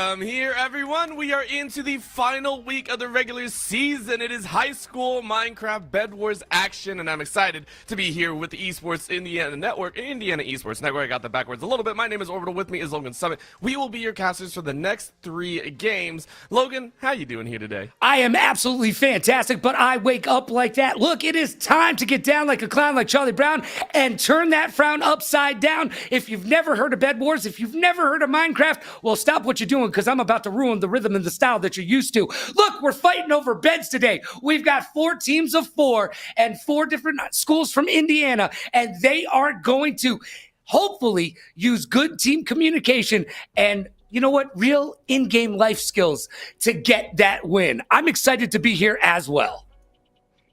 Welcome here, everyone. We are into the final week of the regular season. It is high school Minecraft Bed Wars action, and I'm excited to be here with the Esports Indiana Network, Indiana Esports Network. I got that backwards a little bit. My name is Orbital. With me is Logan Summit. We will be your casters for the next 3 games. Logan, how you doing here today? I am absolutely fantastic, but I wake up like that. Look, it is time to get down like a clown like Charlie Brown and turn that frown upside down. If you've never heard of Bed Wars, if you've never heard of Minecraft, well, stop what you're doing because I'm about to ruin the rhythm and the style that you're used to. Look, we're fighting over beds today. We've got 4 teams of 4 and 4 different schools from Indiana, and they are going to hopefully use good team communication and you know what? Real in-game life skills to get that win. I'm excited to be here as well.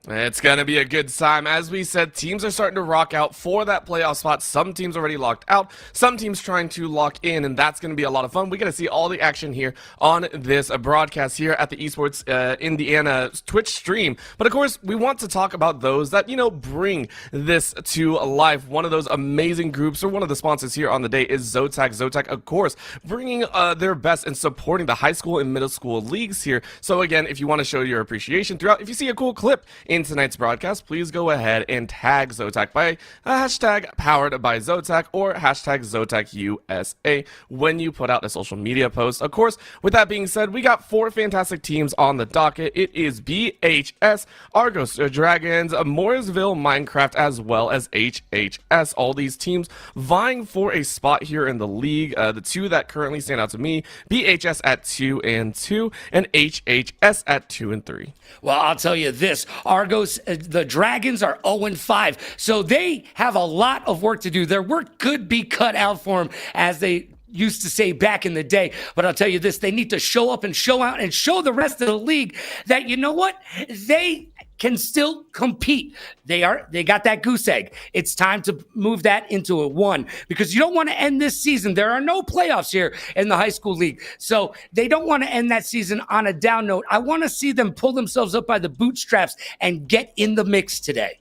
It's going to be a good time. As we said, teams are starting to rock out for that playoff spot. Some teams already locked out. Some teams trying to lock in, and that's going to be a lot of fun. We got to see all the action here on this broadcast here at the Esports Indiana Twitch stream. But, of course, we want to talk about those that, you know, bring this to life. One of those amazing groups, or one of the sponsors here on the day, is Zotac. Zotac, of course, bringing their best and supporting the high school and middle school leagues here. So, again, if you want to show your appreciation throughout, if you see a cool clip in tonight's broadcast, please go ahead and tag Zotac by hashtag powered by Zotac or hashtag ZotacUSA when you put out a social media post. Of course, with that being said, we got 4 fantastic teams on the docket. It is BHS, Argos Dragons, Mooresville Minecraft, as well as HHS. All these teams vying for a spot here in the league. The 2 that currently stand out to me, BHS at 2-2 and HHS at 2-3. Well, I'll tell you this, Argos, the Dragons are 0-5, so they have a lot of work to do. Their work could be cut out for them, as they used to say back in the day. But I'll tell you this, they need to show up and show out and show the rest of the league that, you know what, they can still compete. They got that goose egg. It's time to move that into a 1 because you don't want to end this season. There are no playoffs here in the high school league. So they don't want to end that season on a down note. I want to see them pull themselves up by the bootstraps and get in the mix today.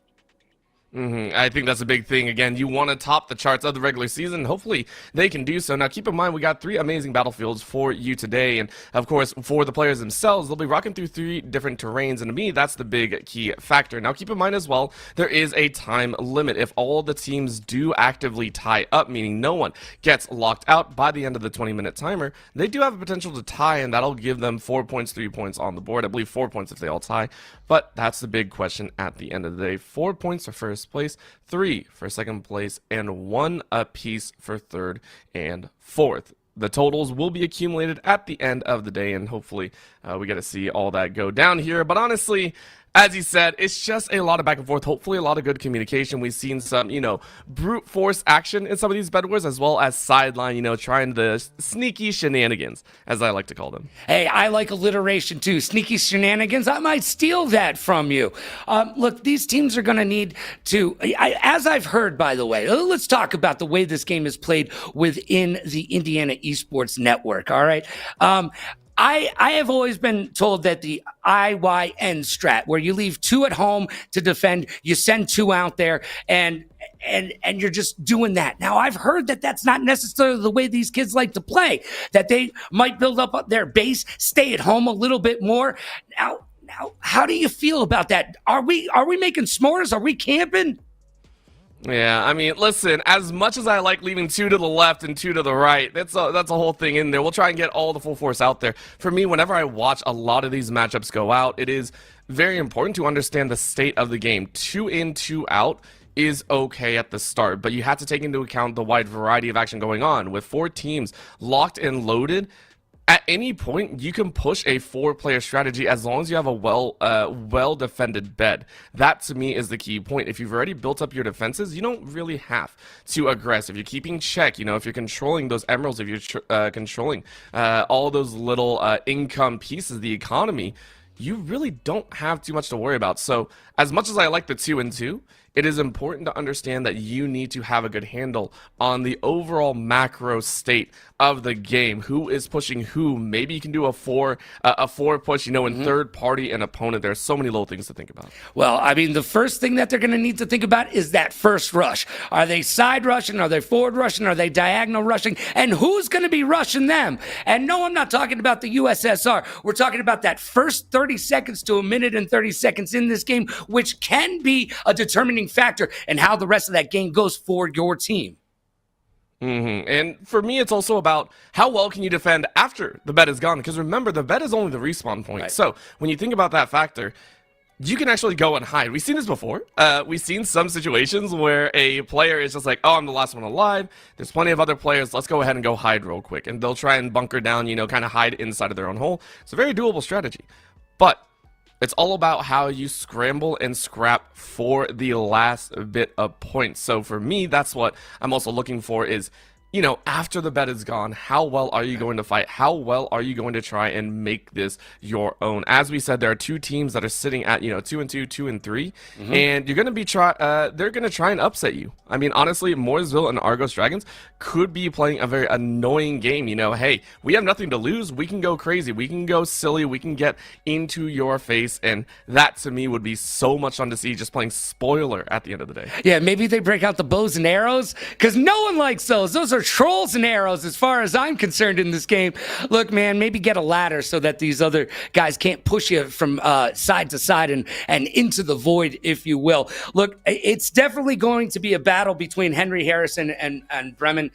I think that's a big thing. Again, you want to top the charts of the regular season. Hopefully, they can do so. Now, keep in mind, we got 3 amazing battlefields for you today. And, of course, for the players themselves, they'll be rocking through 3 different terrains. And to me, that's the big key factor. Now, keep in mind as well, there is a time limit. If all the teams do actively tie up, meaning no one gets locked out by the end of the 20-minute timer, they do have a potential to tie, and that'll give them 4 points, 3 points on the board. I believe 4 points if they all tie. But that's the big question at the end of the day. 4 points for first place, 3 for second place, and 1 apiece for third and fourth. The totals will be accumulated at the end of the day, and hopefully we get to see all that go down here. But honestly, as you said, it's just a lot of back and forth, hopefully a lot of good communication. We've seen some, you know, brute force action in some of these Bed Wars, as well as sideline, you know, trying the sneaky shenanigans, as I like to call them. Hey, I like alliteration too. Sneaky shenanigans. I might steal that from you. Look, these teams are going to need to, as I've heard, by the way, let's talk about the way this game is played within the Indiana Esports Network, all right? I have always been told that the IEN strat, where you leave 2 at home to defend, you send 2 out there, and you're just doing that. Now, I've heard that that's not necessarily the way these kids like to play, that they might build up their base, stay at home a little bit more. Now, how do you feel about that? Are we making s'mores? Are we camping? Yeah, I mean, listen, as much as I like leaving 2 to the left and 2 to the right, that's a whole thing in there. We'll try and get all the full force out there. For me, whenever I watch a lot of these matchups go out, it is very important to understand the state of the game. 2 in, 2 out is okay at the start, but you have to take into account the wide variety of action going on. With 4 teams locked and loaded, at any point, you can push a 4-player strategy as long as you have a well-defended bed. That, to me, is the key point. If you've already built up your defenses, you don't really have to aggress. If you're keeping check, you know, if you're controlling those emeralds, if you're controlling all those little income pieces, the economy, you really don't have too much to worry about. So, as much as I like the 2-2, it is important to understand that you need to have a good handle on the overall macro state of the game. Who is pushing who? Maybe you can do a four push, in third party and opponent. There's so many little things to think about. Well, I mean, the first thing that they're going to need to think about is that first rush. Are they side rushing? Are they forward rushing? Are they diagonal rushing? And who's going to be rushing them? And no, I'm not talking about the USSR. We're talking about that first 30 seconds to a minute and 30 seconds in this game, which can be a determining factor in how the rest of that game goes for your team. And for me, it's also about how well can you defend after the bet is gone? Because remember, the bet is only the respawn point. Right. So when you think about that factor, you can actually go and hide. We've seen this before. We've seen some situations where a player is just like, oh, I'm the last one alive. There's plenty of other players. Let's go ahead and go hide real quick. And they'll try and bunker down, kind of hide inside of their own hole. It's a very doable strategy. But it's all about how you scramble and scrap for the last bit of points. So for me, that's what I'm also looking for is, after the bet is gone, how well are you going to fight? How well are you going to try and make this your own? As we said, there are two teams that are sitting at, 2-2, 2-3, and you're going to be they're going to try and upset you. I mean, honestly, Mooresville and Argos Dragons could be playing a very annoying game. Hey, we have nothing to lose. We can go crazy. We can go silly. We can get into your face, and that to me would be so much fun to see, just playing spoiler at the end of the day. Yeah, maybe they break out the bows and arrows, because no one likes those. Those are trolls and arrows as far as I'm concerned in this game. Look, man, maybe get a ladder so that these other guys can't push you from side to side and into the void, if you will. Look, it's definitely going to be a battle between Henry Harrison and Bremen.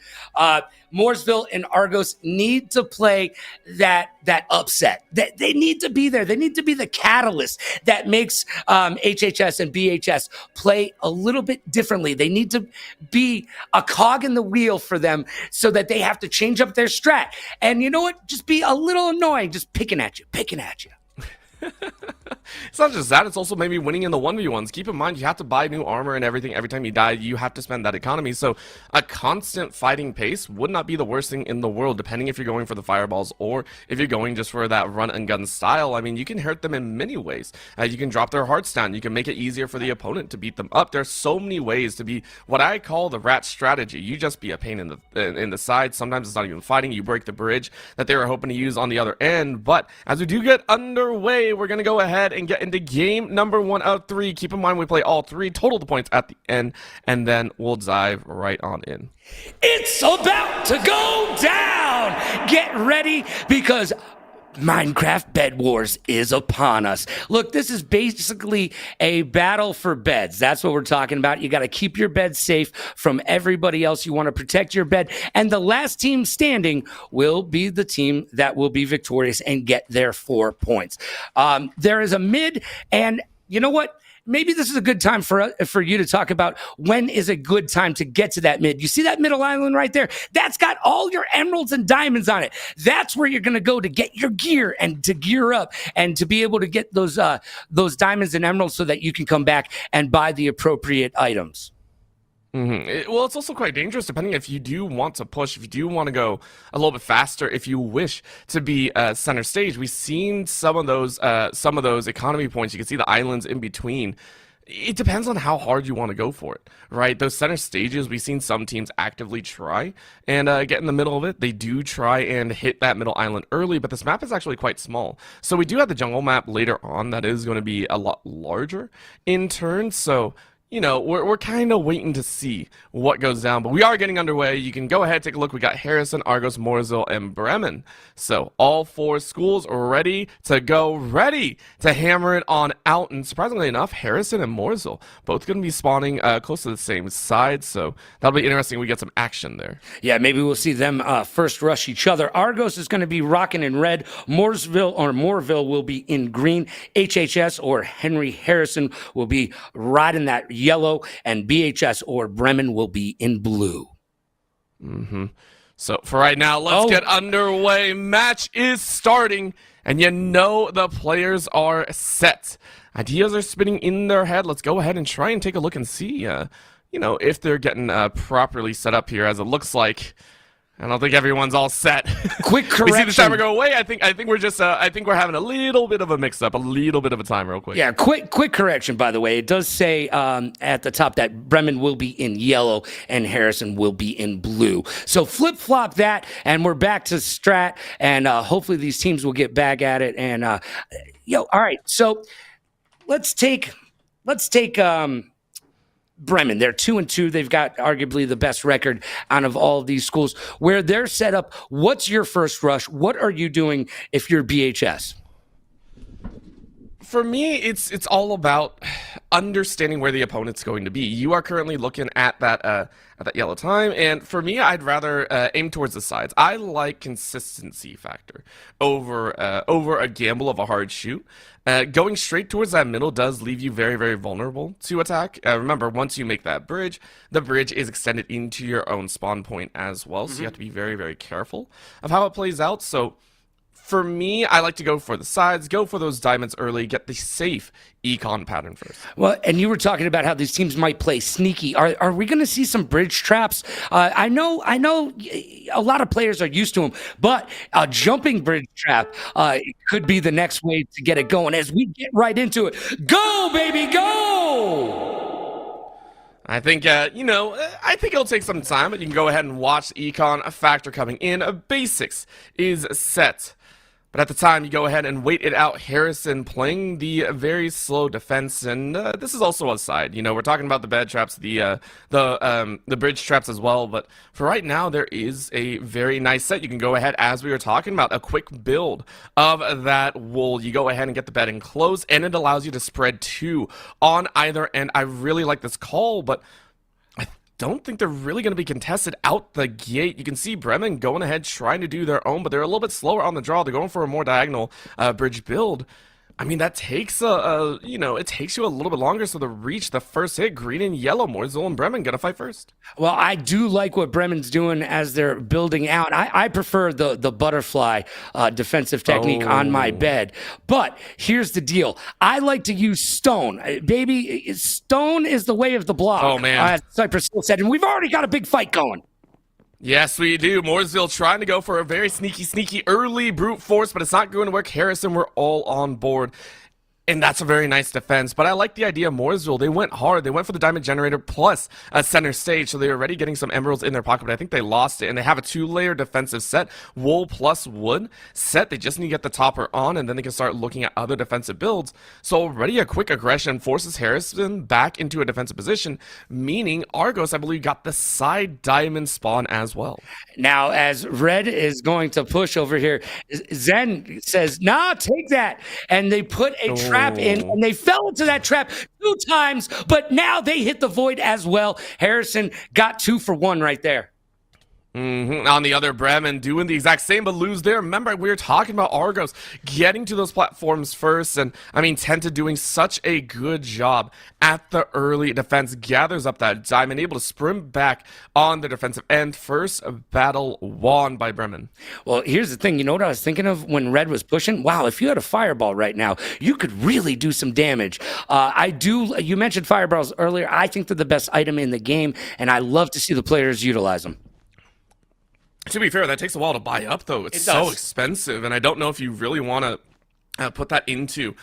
Mooresville and Argos need to play that upset. They need to be there. They need to be the catalyst that makes HHS and BHS play a little bit differently. They need to be a cog in the wheel for them so that they have to change up their strat. And you know what? Just be a little annoying, just picking at you. It's not just that, it's also maybe winning in the 1v1s. Keep in mind, you have to buy new armor and everything every time you die. You have to spend that economy. So a constant fighting pace would not be the worst thing in the world, depending if you're going for the fireballs or if you're going just for that run and gun style. I mean, you can hurt them in many ways. You can drop their hearts down. You can make it easier for the opponent to beat them up. There's so many ways to be what I call the rat strategy. You just be a pain in the side. Sometimes it's not even fighting. You break the bridge that they were hoping to use on the other end. But as we do get underway, we're going to go ahead and get into game number 1 of 3. Keep in mind we play all 3, total the points at the end, and then we'll dive right on in. It's about to go down! Get ready, because Minecraft Bed Wars is upon us. Look, this is basically a battle for beds. That's what we're talking about. You got to keep your bed safe from everybody else. You want to protect your bed. And the last team standing will be the team that will be victorious and get their 4 points. There is a mid, and you know what? Maybe this is a good time for you to talk about when is a good time to get to that mid. You see that middle island right there? That's got all your emeralds and diamonds on it. That's where you're going to go to get your gear and to gear up and to be able to get those diamonds and emeralds so that you can come back and buy the appropriate items. Well, it's also quite dangerous depending if you do want to push, if you do want to go a little bit faster, if you wish to be center stage. We've seen some of those economy points. You can see the islands in between. It depends on how hard you want to go for it, right? Those center stages, we've seen some teams actively try and get in the middle of it. They do try and hit that middle island early, but this map is actually quite small. So we do have the jungle map later on that is going to be a lot larger in turn. So we're kind of waiting to see what goes down, but we are getting underway. You can go ahead, take a look. We got Harrison, Argos, Mooresville, and Bremen. So all 4 schools are ready to go, ready to hammer it on out. And surprisingly enough, Harrison and Mooresville both going to be spawning close to the same side. So that'll be interesting. We get some action there. Yeah, maybe we'll see them first rush each other. Argos is going to be rocking in red. Moorville will be in green. HHS or Henry Harrison will be riding that yellow, and BHS or Bremen will be in blue. So for right now, let's get underway. Match is starting, and the players are set. Ideas are spinning in their head. Let's go ahead and try and take a look and see, if they're getting properly set up here, as it looks like I don't think everyone's all set. Quick correction. We see the timer go away. I think we're just I think we're having a little bit of a mix up, a little bit of a time real quick. Yeah, quick correction, by the way. It does say at the top that Bremen will be in yellow and Harrison will be in blue. So flip-flop that, and we're back to strat, and hopefully these teams will get back at it. And, all right, so let's take Bremen. They're 2-2. They've got arguably the best record out of all of these schools. Where they're set up, what's your first rush? What are you doing if you're BHS? For me, it's all about understanding where the opponent's going to be. You are currently looking at that yellow time, and for me, I'd rather aim towards the sides. I like consistency factor over a gamble of a hard shoot. Going straight towards that middle does leave you very, very vulnerable to attack. Remember, once you make that bridge, the bridge is extended into your own spawn point as well, so you have to be very, very careful of how it plays out. So for me, I like to go for the sides, go for those diamonds early, get the safe econ pattern first. Well, and you were talking about how these teams might play sneaky. Are we going to see some bridge traps? I know a lot of players are used to them, but a jumping bridge trap could be the next way to get it going as we get right into it. Go, baby, go! I think, I think it'll take some time, but you can go ahead and watch the econ factor coming in. Basics is set. But at the time, you go ahead and wait it out. Harrison playing the very slow defense, and this is also a side. We're talking about the bed traps, the bridge traps as well. But for right now, there is a very nice set. You can go ahead, as we were talking about, a quick build of that wool. You go ahead and get the bed enclosed, and it allows you to spread 2 on either end. I really like this call, but don't think they're really going to be contested out the gate. You can see Bremen going ahead trying to do their own, but they're a little bit slower on the draw. They're going for a more diagonal bridge build. I mean, that takes it takes you a little bit longer. So to reach the first hit, green and yellow, Morsel and Bremen gonna fight first. Well, I do like what Bremen's doing as they're building out. I prefer the butterfly defensive technique on my bed. But here's the deal. I like to use stone. Baby, stone is the way of the block. Oh, man. As Cypress Hill said, and we've already got a big fight going. Yes, we do. Mooresville trying to go for a very sneaky early brute force, but it's not going to work. Harrison, we're all on board. And that's a very nice defense. But I like the idea of Mooresville. They went hard. They went for the diamond generator plus a center stage. So they're already getting some emeralds in their pocket. But I think they lost it. And they have a 2-layer defensive set. Wool plus wood set. They just need to get the topper on. And then they can start looking at other defensive builds. So already a quick aggression forces Harrison back into a defensive position. Meaning Argos, I believe, got the side diamond spawn as well. Now, as Red is going to push over here, Zen says, nah, take that. And they put a trap in, and they fell into that trap 2 times, but now they hit the void as well. Harrison got 2 for 1 right there. On the other, Bremen doing the exact same, but lose there. Remember, we were talking about Argos getting to those platforms first, and I mean, Tenta doing such a good job at the early defense, gathers up that diamond, able to sprint back on the defensive end. First battle won by Bremen. Well, here's the thing. You know what I was thinking of when Red was pushing? Wow, if you had a fireball right now, you could really do some damage. You mentioned fireballs earlier. I think they're the best item in the game, and I love to see the players utilize them. To be fair, that takes a while to buy up, though. It's so expensive, and I don't know if you really want to put that into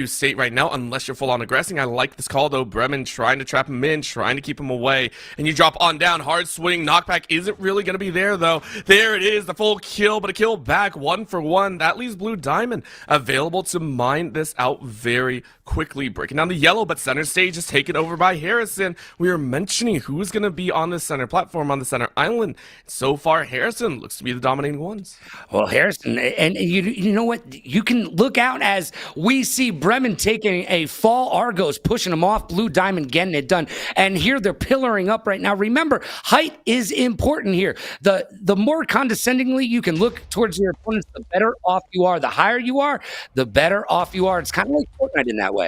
state right now unless you're full-on aggressing. I like this call, though. Bremen trying to trap him in, trying to keep him away, and you drop on down. Hard swing. Knockback isn't really going to be there, though. There it is, the full kill, but a kill back, 1 for 1. That leaves Blue Diamond available to mine this out very quickly. Breaking down the yellow, but center stage is taken over by Harrison. We are mentioning who's going to be on the center platform, on the center island. So far, Harrison looks to be the dominating ones. Well, Harrison, and you know what? You can look out as we see Bremen taking a fall Argos, pushing them off, Blue Diamond getting it done. And here they're pillaring up right now. Remember, height is important here. The more condescendingly you can look towards your opponents, the better off you are. The higher you are, the better off you are. It's kind of like Fortnite in that way.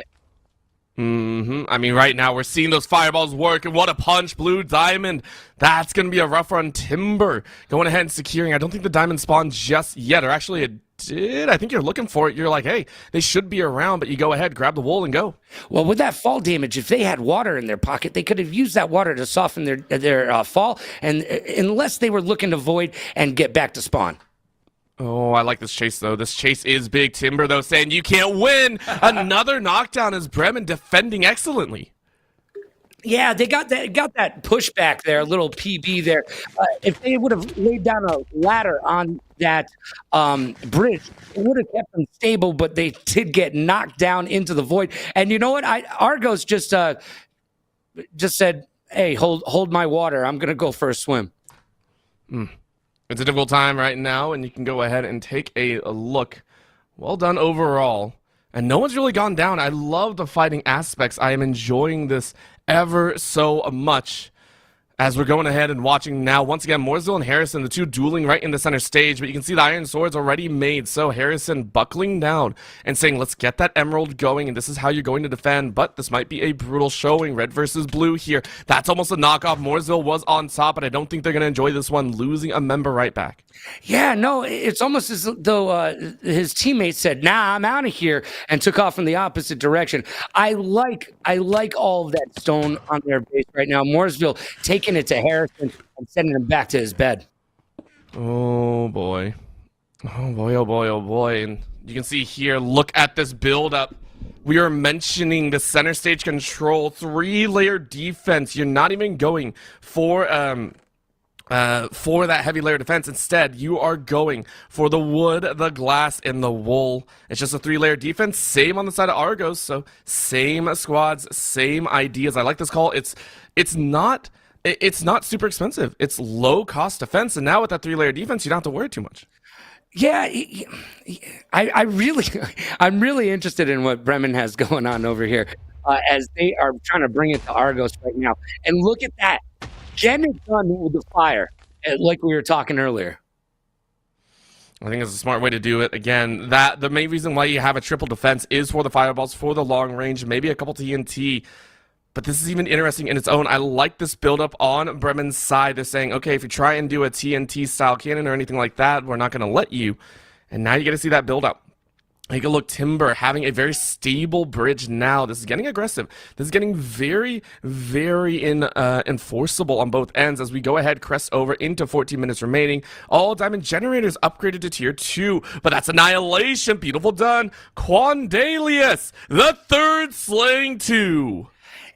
I mean, right now we're seeing those fireballs work, and what a punch, Blue Diamond. That's going to be a rough run. Timber going ahead and securing. I don't think the diamond spawned just yet, or actually it did. I think you're looking for it. You're like, hey, they should be around, but you go ahead, grab the wool and go. Well, with that fall damage, if they had water in their pocket, they could have used that water to soften their fall, and unless they were looking to void and get back to spawn. Oh, I like this chase, though. This chase is big. Timber, though, saying you can't win. Another knockdown as Bremen defending excellently. Yeah, they got that pushback there, a little PB there. If they would have laid down a ladder on that bridge, it would have kept them stable, but they did get knocked down into the void. And you know what? Argos just said, hey, hold my water. I'm going to go for a swim. It's a difficult time right now, and you can go ahead and take a look. Well done overall. And no one's really gone down. I love the fighting aspects. I am enjoying this ever so much. As we're going ahead and watching now, once again, Mooresville and Harrison, the two dueling right in the center stage, but you can see the iron swords already made, so Harrison buckling down and saying, let's get that emerald going, and this is how you're going to defend, but this might be a brutal showing, red versus blue here. That's almost a knockoff. Mooresville was on top, but I don't think they're going to enjoy this one, losing a member right back. Yeah, no, it's almost as though his teammates said, nah, I'm out of here, and took off in the opposite direction. I like all of that stone on their base right now. Mooresville taking it to Harrison and sending him back to his bed. Oh, boy. Oh, boy, oh, boy, oh, boy. And you can see here, look at this build-up. We are mentioning the center stage control, 3-layer defense. You're not even going for that heavy layer defense. Instead, you are going for the wood, the glass, and the wool. It's just a 3-layer defense. Same on the side of Argos, so same squads, same ideas. I like this call. It's not super expensive. It's low-cost defense, and now with that 3-layer defense, you don't have to worry too much. Yeah, I'm really interested in what Bremen has going on over here as they are trying to bring it to Argos right now. And look at that. Getting it done with the fire, like we were talking earlier. I think it's a smart way to do it. Again, the main reason why you have a triple defense is for the fireballs, for the long range, maybe a couple TNT. But this is even interesting in its own. I like this build-up on Bremen's side. They're saying, okay, if you try and do a TNT-style cannon or anything like that, we're not going to let you. And now you get to see that build-up. Take a look, Timber having a very stable bridge now. This is getting aggressive. This is getting very, very enforceable on both ends as we go ahead, crest over into 14 minutes remaining. All diamond generators upgraded to tier 2, but that's annihilation. Beautiful done. Quandalius, the third slaying 2.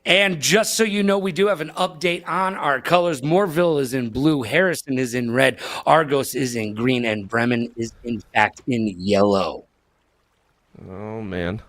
And just so you know, we do have an update on our colors. Moorville is in blue, Harrison is in red, Argos is in green, and Bremen is in fact in yellow. Oh, man.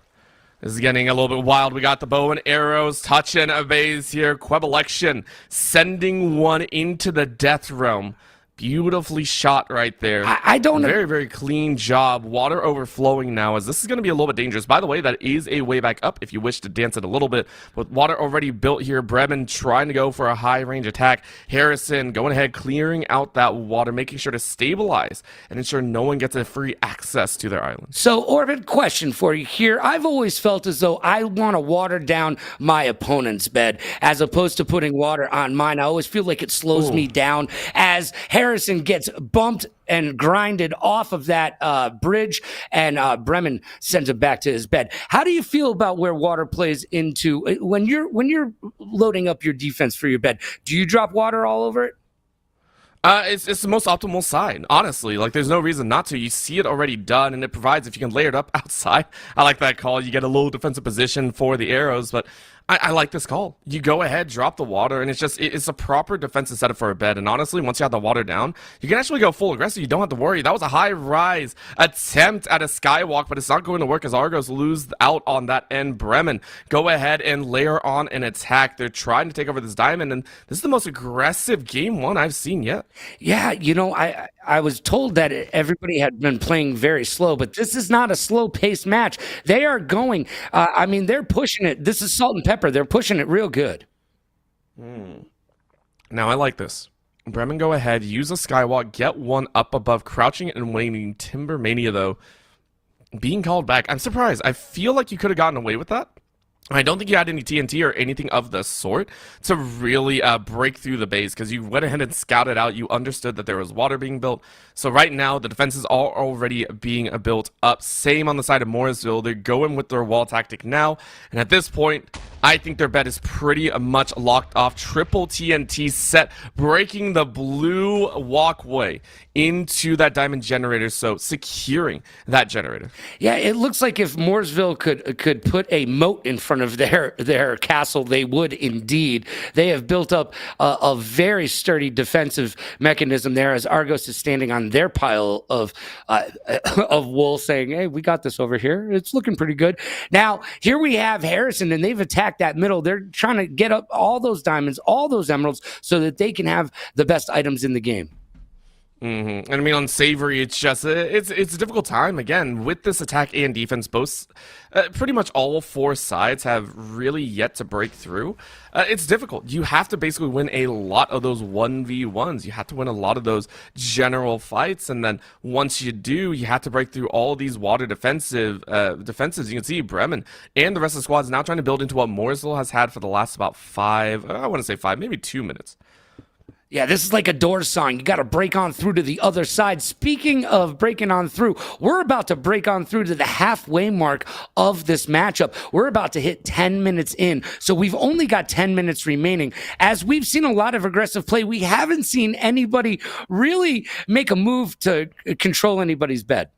This is getting a little bit wild. We got the bow and arrows touching a base here. Queb election sending one into the death realm. Beautifully shot right there. I don't know. Very, very clean job. Water overflowing now, as this is going to be a little bit dangerous. By the way, that is a way back up if you wish to dance it a little bit. With water already built here, Bremen trying to go for a high-range attack. Harrison going ahead, clearing out that water, making sure to stabilize and ensure no one gets a free access to their island. So, Orbit, question for you here. I've always felt as though I want to water down my opponent's bed as opposed to putting water on mine. I always feel like it slows me down as Harrison gets bumped and grinded off of that bridge, and Bremen sends him back to his bed. How do you feel about where water plays into when you're loading up your defense for your bed? Do you drop water all over it? It's the most optimal side, honestly. Like, there's no reason not to. You see it already done, and it provides, if you can layer it up outside. I like that call. You get a little defensive position for the arrows, but I like this call. You go ahead, drop the water, and it's a proper defensive setup for a bed. And honestly, once you have the water down, you can actually go full aggressive. You don't have to worry. That was a high-rise attempt at a skywalk, but it's not going to work as Argos lose out on that end. Bremen go ahead and layer on an attack. They're trying to take over this diamond, and this is the most aggressive game one I've seen yet. Yeah, you know, I was told that everybody had been playing very slow, but this is not a slow-paced match. They are going. I mean, they're pushing it. This is salt and pepper. They're pushing it real good. Now, I like this. Bremen go ahead, use a skywalk, get one up above, crouching and waiting. Timber Mania, though, being called back. I'm surprised. I feel like you could have gotten away with that. I don't think you had any TNT or anything of the sort to really break through the base, because you went ahead and scouted out. You understood that there was water being built. So right now, the defenses are already being built up. Same on the side of Morrisville. They're going with their wall tactic now. And at this point, I think their bet is pretty much locked off. Triple TNT set, breaking the blue walkway into that diamond generator, so securing that generator. Yeah, it looks like if Mooresville could put a moat in front of their castle, they would indeed. They have built up a very sturdy defensive mechanism there, as Argos is standing on their pile of wool, saying, "Hey, we got this over here. It's looking pretty good." Now here we have Harrison, and they've attacked that middle. They're trying to get up all those diamonds, all those emeralds, so that they can have the best items in the game. And I mean, on Savory, it's just it's a difficult time again with this attack and defense. Both pretty much all four sides have really yet to break through. It's difficult. You have to basically win a lot of those 1v1s. You have to win a lot of those general fights, and then once you do, you have to break through all of these water defenses. You can see Bremen and the rest of the squad is now trying to build into what Mooresville has had for the last about I want to say 5, maybe 2 minutes. Yeah, this is like a Doors song. You got to break on through to the other side. Speaking of breaking on through, we're about to break on through to the halfway mark of this matchup. We're about to hit 10 minutes in, so we've only got 10 minutes remaining. As we've seen a lot of aggressive play, we haven't seen anybody really make a move to control anybody's bed.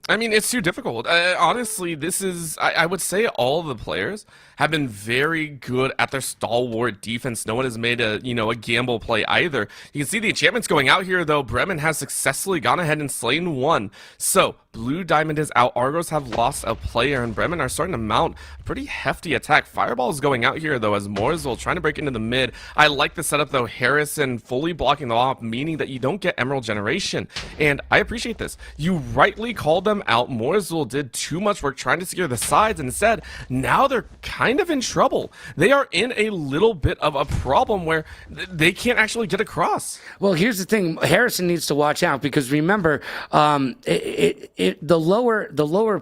I mean, it's too difficult. Honestly, this is, I would say all the players have been very good at their stalwart defense. No one has made a gamble play either. You can see the enchantments going out here, though. Bremen has successfully gone ahead and slain one. So, Blue Diamond is out. Argos have lost a player, and Bremen are starting to mount a pretty hefty attack. Fireball is going out here, though, as Mooresville trying to break into the mid. I like the setup, though. Harrison fully blocking the off, meaning that you don't get emerald generation. And I appreciate this. You rightly called them out. Mooresville did too much work trying to secure the sides, and instead, now they're kind of in trouble. They are in a little bit of a problem where they can't actually get across. Well, here's the thing. Harrison needs to watch out, because remember, the lower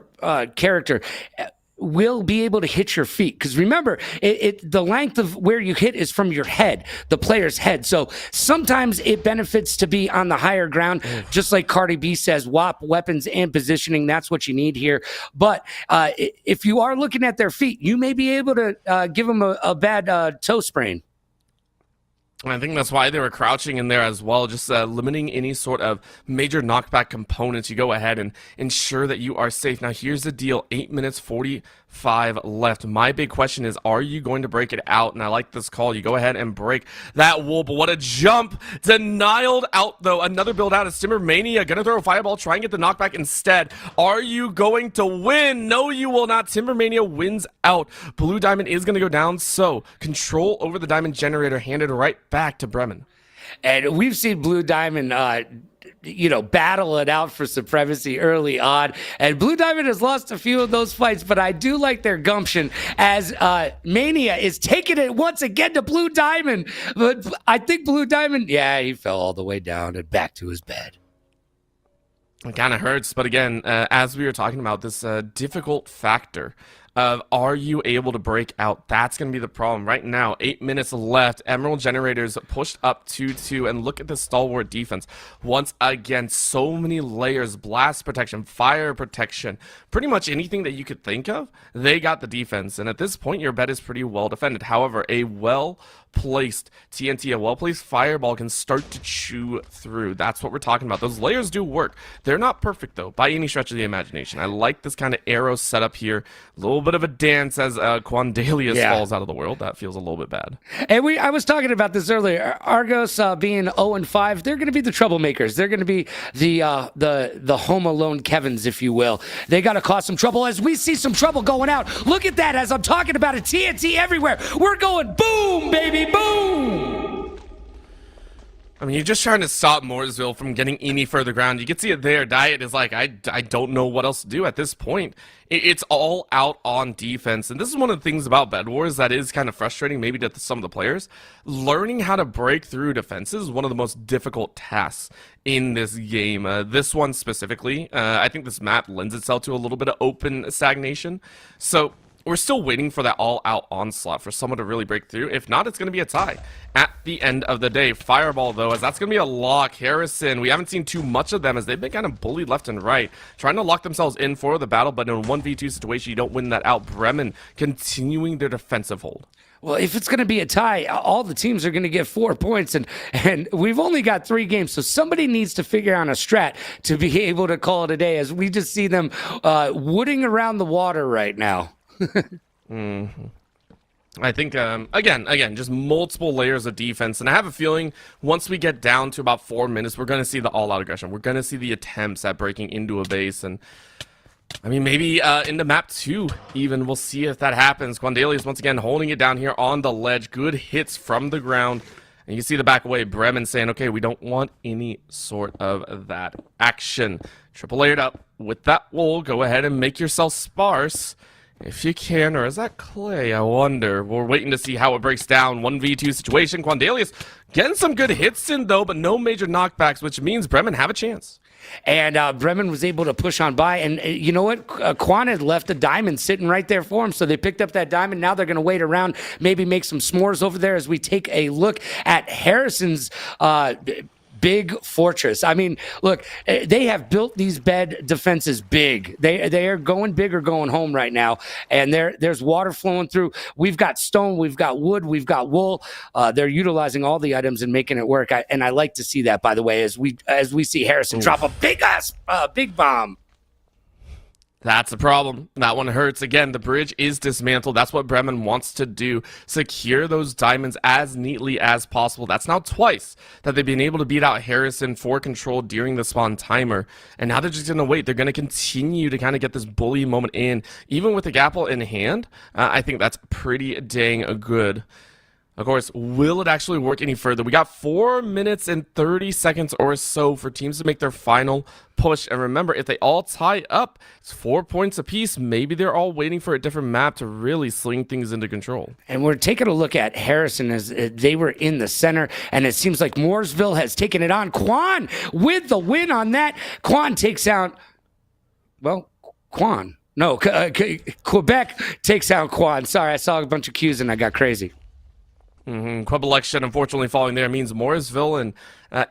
character will be able to hit your feet, because remember, the length of where you hit is from your head, the player's head. So sometimes it benefits to be on the higher ground, just like Cardi B says, WAP, weapons and positioning. That's what you need here. But if you are looking at their feet, you may be able to give them a bad toe sprain. I think that's why they were crouching in there as well, just limiting any sort of major knockback components. You go ahead and ensure that you are safe. Now, here's the deal. 8 minutes, 45 left. My big question is, are you going to break it out? And I like this call. You go ahead and break that wall, but what a jump. Denied out, though. Another build out of Timbermania. Gonna throw a fireball, try and get the knockback instead. Are you going to win? No, you will not. Timbermania wins out. Blue Diamond is going to go down, so control over the diamond generator handed right back to Bremen. And we've seen Blue Diamond battle it out for supremacy early on. And Blue Diamond has lost a few of those fights, but I do like their gumption as Mania is taking it once again to Blue Diamond. But I think Blue Diamond, he fell all the way down and back to his bed. It kind of hurts, but again, as we were talking about, this difficult factor of are you able to break out? That's going to be the problem. Right now, 8 minutes left. Emerald Generators pushed up 2-2, and look at the stalwart defense. Once again, so many layers, blast protection, fire protection, pretty much anything that you could think of, they got the defense. And at this point, your bet is pretty well defended. However, a well-placed TNT, a well-placed fireball can start to chew through. That's what we're talking about. Those layers do work. They're not perfect, though, by any stretch of the imagination. I like this kind of arrow setup here. A little bit of a dance as Quandalius falls out of the world. That feels a little bit bad. And I was talking about this earlier. Argos being 0-5, they're going to be the troublemakers. They're going to be the Home Alone Kevins, if you will. They got to cause some trouble as we see some trouble going out. Look at that as I'm talking about it. TNT everywhere. We're going boom, baby, boom. I mean, you're just trying to stop Mooresville from getting any further ground. You can see it there. Diet is like, I don't know what else to do at this point. It's all out on defense. And this is one of the things about Bed Wars that is kind of frustrating maybe to some of the players. Learning how to break through defenses is one of the most difficult tasks in this game. This one specifically, I think this map lends itself to a little bit of open stagnation. So we're still waiting for that all-out onslaught for someone to really break through. If not, it's going to be a tie at the end of the day. Fireball, though, as that's going to be a lock. Harrison, we haven't seen too much of them as they've been kind of bullied left and right, trying to lock themselves in for the battle, but in a 1v2 situation, you don't win that out. Bremen continuing their defensive hold. Well, if it's going to be a tie, all the teams are going to get 4 points, and we've only got 3 games, so somebody needs to figure out a strat to be able to call it a day, as we just see them wooding around the water right now. I think, again, just multiple layers of defense, and I have a feeling once we get down to about 4 minutes, we're going to see the all-out aggression. We're going to see the attempts at breaking into a base, and I mean, maybe into map 2 even. We'll see if that happens. Quandelius once again holding it down here on the ledge. Good hits from the ground. And you see the back away. Bremen saying, okay, we don't want any sort of that action. Triple layered up with that wool. Go ahead and make yourself sparse if you can. Or is that clay? I wonder. We're waiting to see how it breaks down. 1v2 situation. Quandelius getting some good hits in, though, but no major knockbacks, which means Bremen have a chance. And Bremen was able to push on by. And you know what? Quan had left a diamond sitting right there for him. So they picked up that diamond. Now they're going to wait around, maybe make some s'mores over there as we take a look at Harrison's big fortress. I mean, look, they have built these bed defenses big. They are going big or going home right now. And there's water flowing through. We've got stone, we've got wood, we've got wool. They're utilizing all the items and making it work. And I like to see that, by the way, as we see Harrison drop a big bomb. That's the problem. That one hurts. Again, the bridge is dismantled. That's what Bremen wants to do. Secure those diamonds as neatly as possible. That's now twice that they've been able to beat out Harrison for control during the spawn timer. And now they're just going to wait. They're going to continue to kind of get this bully moment in. Even with the Gapple in hand, I think that's pretty dang good. Of course, will it actually work any further? We got 4 minutes and 30 seconds or so for teams to make their final push. And remember, if they all tie up, it's 4 points apiece. Maybe they're all waiting for a different map to really sling things into control. And we're taking a look at Harrison as they were in the center. And it seems like Mooresville has taken it on. Quan with the win on that. Quan takes out, well, Quan. No, Quebec takes out Quan. Sorry, I saw a bunch of Qs and I got crazy. Club election, unfortunately, falling there means Mooresville and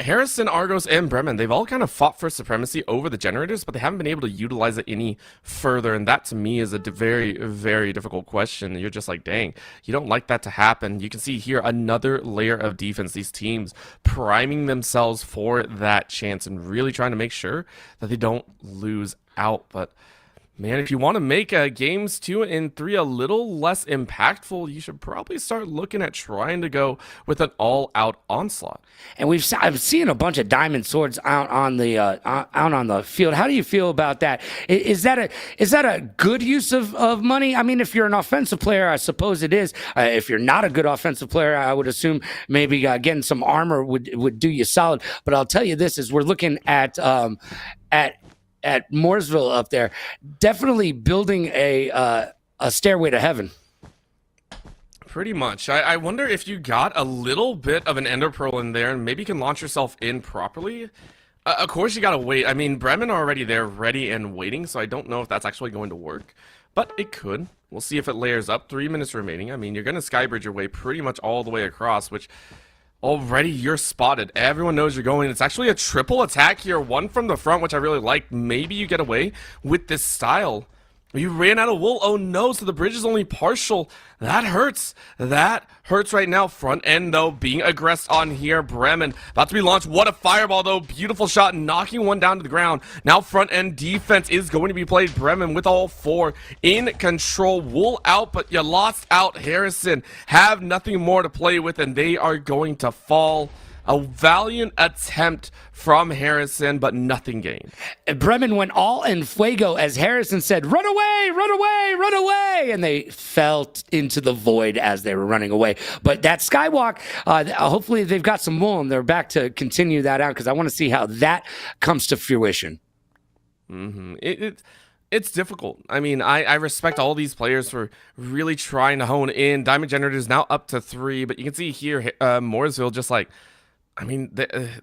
Harrison, Argos, and Bremen, they've all kind of fought for supremacy over the generators, but they haven't been able to utilize it any further. And that, to me, is a very, very difficult question. You're just like, dang, you don't like that to happen. You can see here another layer of defense. These teams priming themselves for that chance and really trying to make sure that they don't lose out. But man, if you want to make games 2 and 3 a little less impactful, you should probably start looking at trying to go with an all-out onslaught. And I've seen a bunch of diamond swords out on the field. How do you feel about that? Is that a good use of money? I mean, if you're an offensive player, I suppose it is. If you're not a good offensive player, I would assume maybe getting some armor would do you solid. But I'll tell you this: is we're looking at Mooresville up there, definitely building a stairway to heaven. Pretty much. I wonder if you got a little bit of an ender pearl in there and maybe can launch yourself in properly. Of course, you gotta wait. I mean, Bremen are already there, ready and waiting, so I don't know if that's actually going to work. But it could. We'll see if it layers up. 3 minutes remaining. I mean, you're gonna skybridge your way pretty much all the way across, which already you're spotted. Everyone knows you're going. It's actually a triple attack here. One from the front, which I really like. Maybe you get away with this style. You ran out of wool. Oh no, so the bridge is only partial. That hurts. That hurts right now. Front end, though, being aggressed on here. Bremen about to be launched. What a fireball, though. Beautiful shot, knocking one down to the ground. Now front end defense is going to be played. Bremen with all 4 in control. Wool out, but you lost out. Harrison have nothing more to play with, and they are going to fall. A valiant attempt from Harrison, but nothing gained. Bremen went all in fuego as Harrison said, run away, run away, run away. And they fell into the void as they were running away. But that skywalk, hopefully they've got some wool and they're back to continue that out because I want to see how that comes to fruition. It's difficult. I mean, I respect all these players for really trying to hone in. Diamond Generator's now up to 3, but you can see here, Mooresville just like, I mean,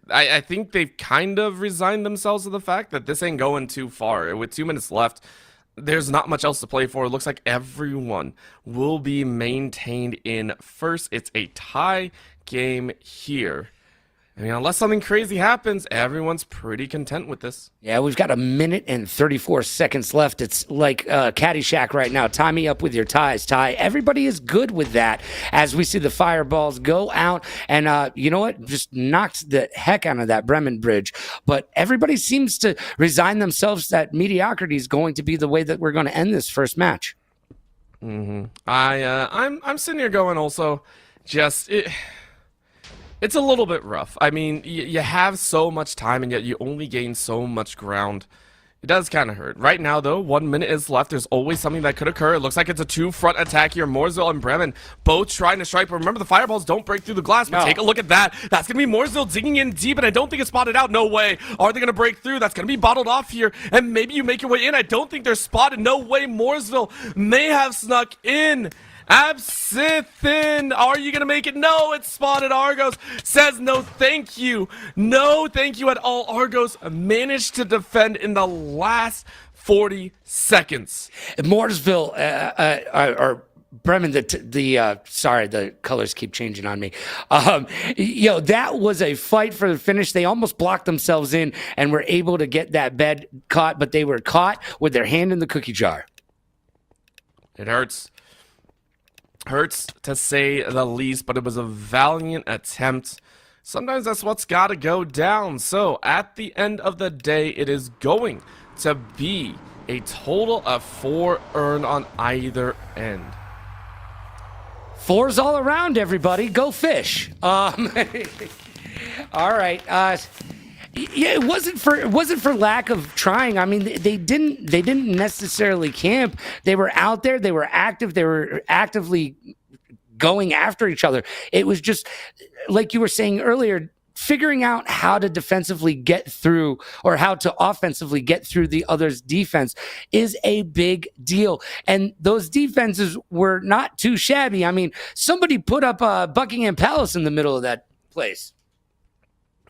I think they've kind of resigned themselves to the fact that this ain't going too far. With 2 minutes left, there's not much else to play for. It looks like everyone will be maintained in first. It's a tie game here. I mean, unless something crazy happens, everyone's pretty content with this. Yeah, we've got 1 minute and 34 seconds left. It's like Caddyshack right now. Tie me up with your ties, Ty. Everybody is good with that as we see the fireballs go out. And you know what? Just knocked the heck out of that Bremen bridge. But everybody seems to resign themselves that mediocrity is going to be the way that we're going to end this first match. I'm sitting here going also, it's a little bit rough. I mean, you have so much time, and yet you only gain so much ground. It does kind of hurt. Right now, though, 1 minute is left. There's always something that could occur. It looks like it's a two-front attack here. Mooresville and Bremen both trying to strike. But remember, the fireballs don't break through the glass. But take a look at that. That's going to be Mooresville digging in deep, and I don't think it's spotted out. No way. Are they going to break through? That's going to be bottled off here, and maybe you make your way in. I don't think they're spotted. No way. Mooresville may have snuck in. IHSEN, are you gonna make it? No, it's spotted. Argos says no thank you. No thank you at all. Argos managed to defend in the last 40 seconds. Mooresville, or Bremen, sorry, the colors keep changing on me. That was a fight for the finish. They almost blocked themselves in and were able to get that bed caught, but they were caught with their hand in the cookie jar. It hurts. Hurts to say the least, but it was a valiant attempt. Sometimes that's what's got to go down. So at the end of the day, it is going to be a total of 4 earned on either end. 4s all around, everybody. Go fish. All right. Yeah, it wasn't for lack of trying. I mean, they didn't necessarily camp. They were out there. They were active. They were actively going after each other. It was just like you were saying earlier, figuring out how to defensively get through or how to offensively get through the other's defense is a big deal. And those defenses were not too shabby. I mean, somebody put up Buckingham Palace in the middle of that place.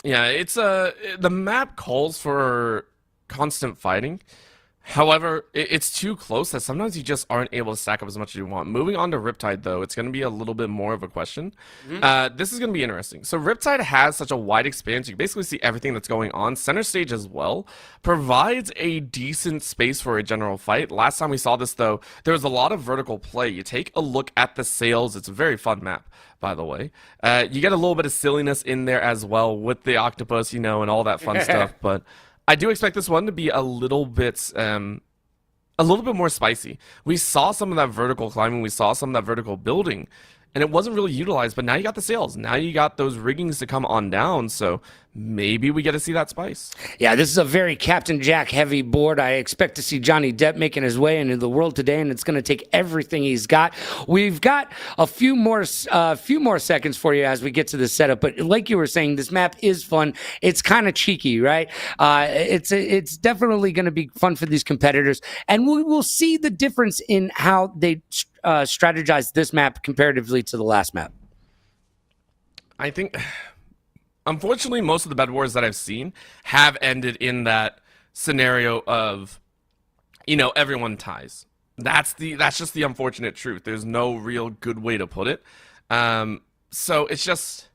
Yeah, it's the map calls for constant fighting. However, it's too close that sometimes you just aren't able to stack up as much as you want. Moving on to Riptide, though, it's going to be a little bit more of a question. This is going to be interesting. So Riptide has such a wide expanse. You can basically see everything that's going on. Center stage as well provides a decent space for a general fight. Last time we saw this, though, there was a lot of vertical play. You take a look at the sails. It's a very fun map, by the way. You get a little bit of silliness in there as well with the octopus, and all that fun stuff, but I do expect this one to be a little bit more spicy. We saw some of that vertical climbing, we saw some of that vertical building, and it wasn't really utilized, but now you got the sails. Now you got those riggings to come on down, so maybe we get to see that spice. Yeah, this is a very Captain Jack heavy board. I expect to see Johnny Depp making his way into the world today, and it's going to take everything he's got. We've got a few more seconds for you as we get to the setup, but like you were saying, this map is fun. It's kind of cheeky, right? It's definitely going to be fun for these competitors, and we will see the difference in how they strategize this map comparatively to the last map. I think, unfortunately, most of the bed wars that I've seen have ended in that scenario of, everyone ties. That's just the unfortunate truth. There's no real good way to put it. So it's just,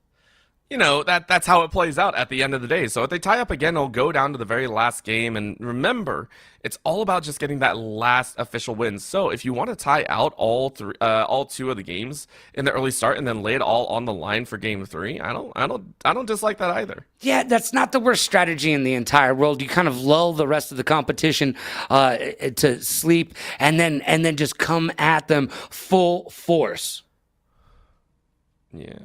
that's how it plays out at the end of the day. So if they tie up again, it'll go down to the very last game. And remember, it's all about just getting that last official win. So if you want to tie out all 2 of the games in the early start and then lay it all on the line for game 3, I don't dislike that either. Yeah, that's not the worst strategy in the entire world. You kind of lull the rest of the competition to sleep and then just come at them full force. Yeah,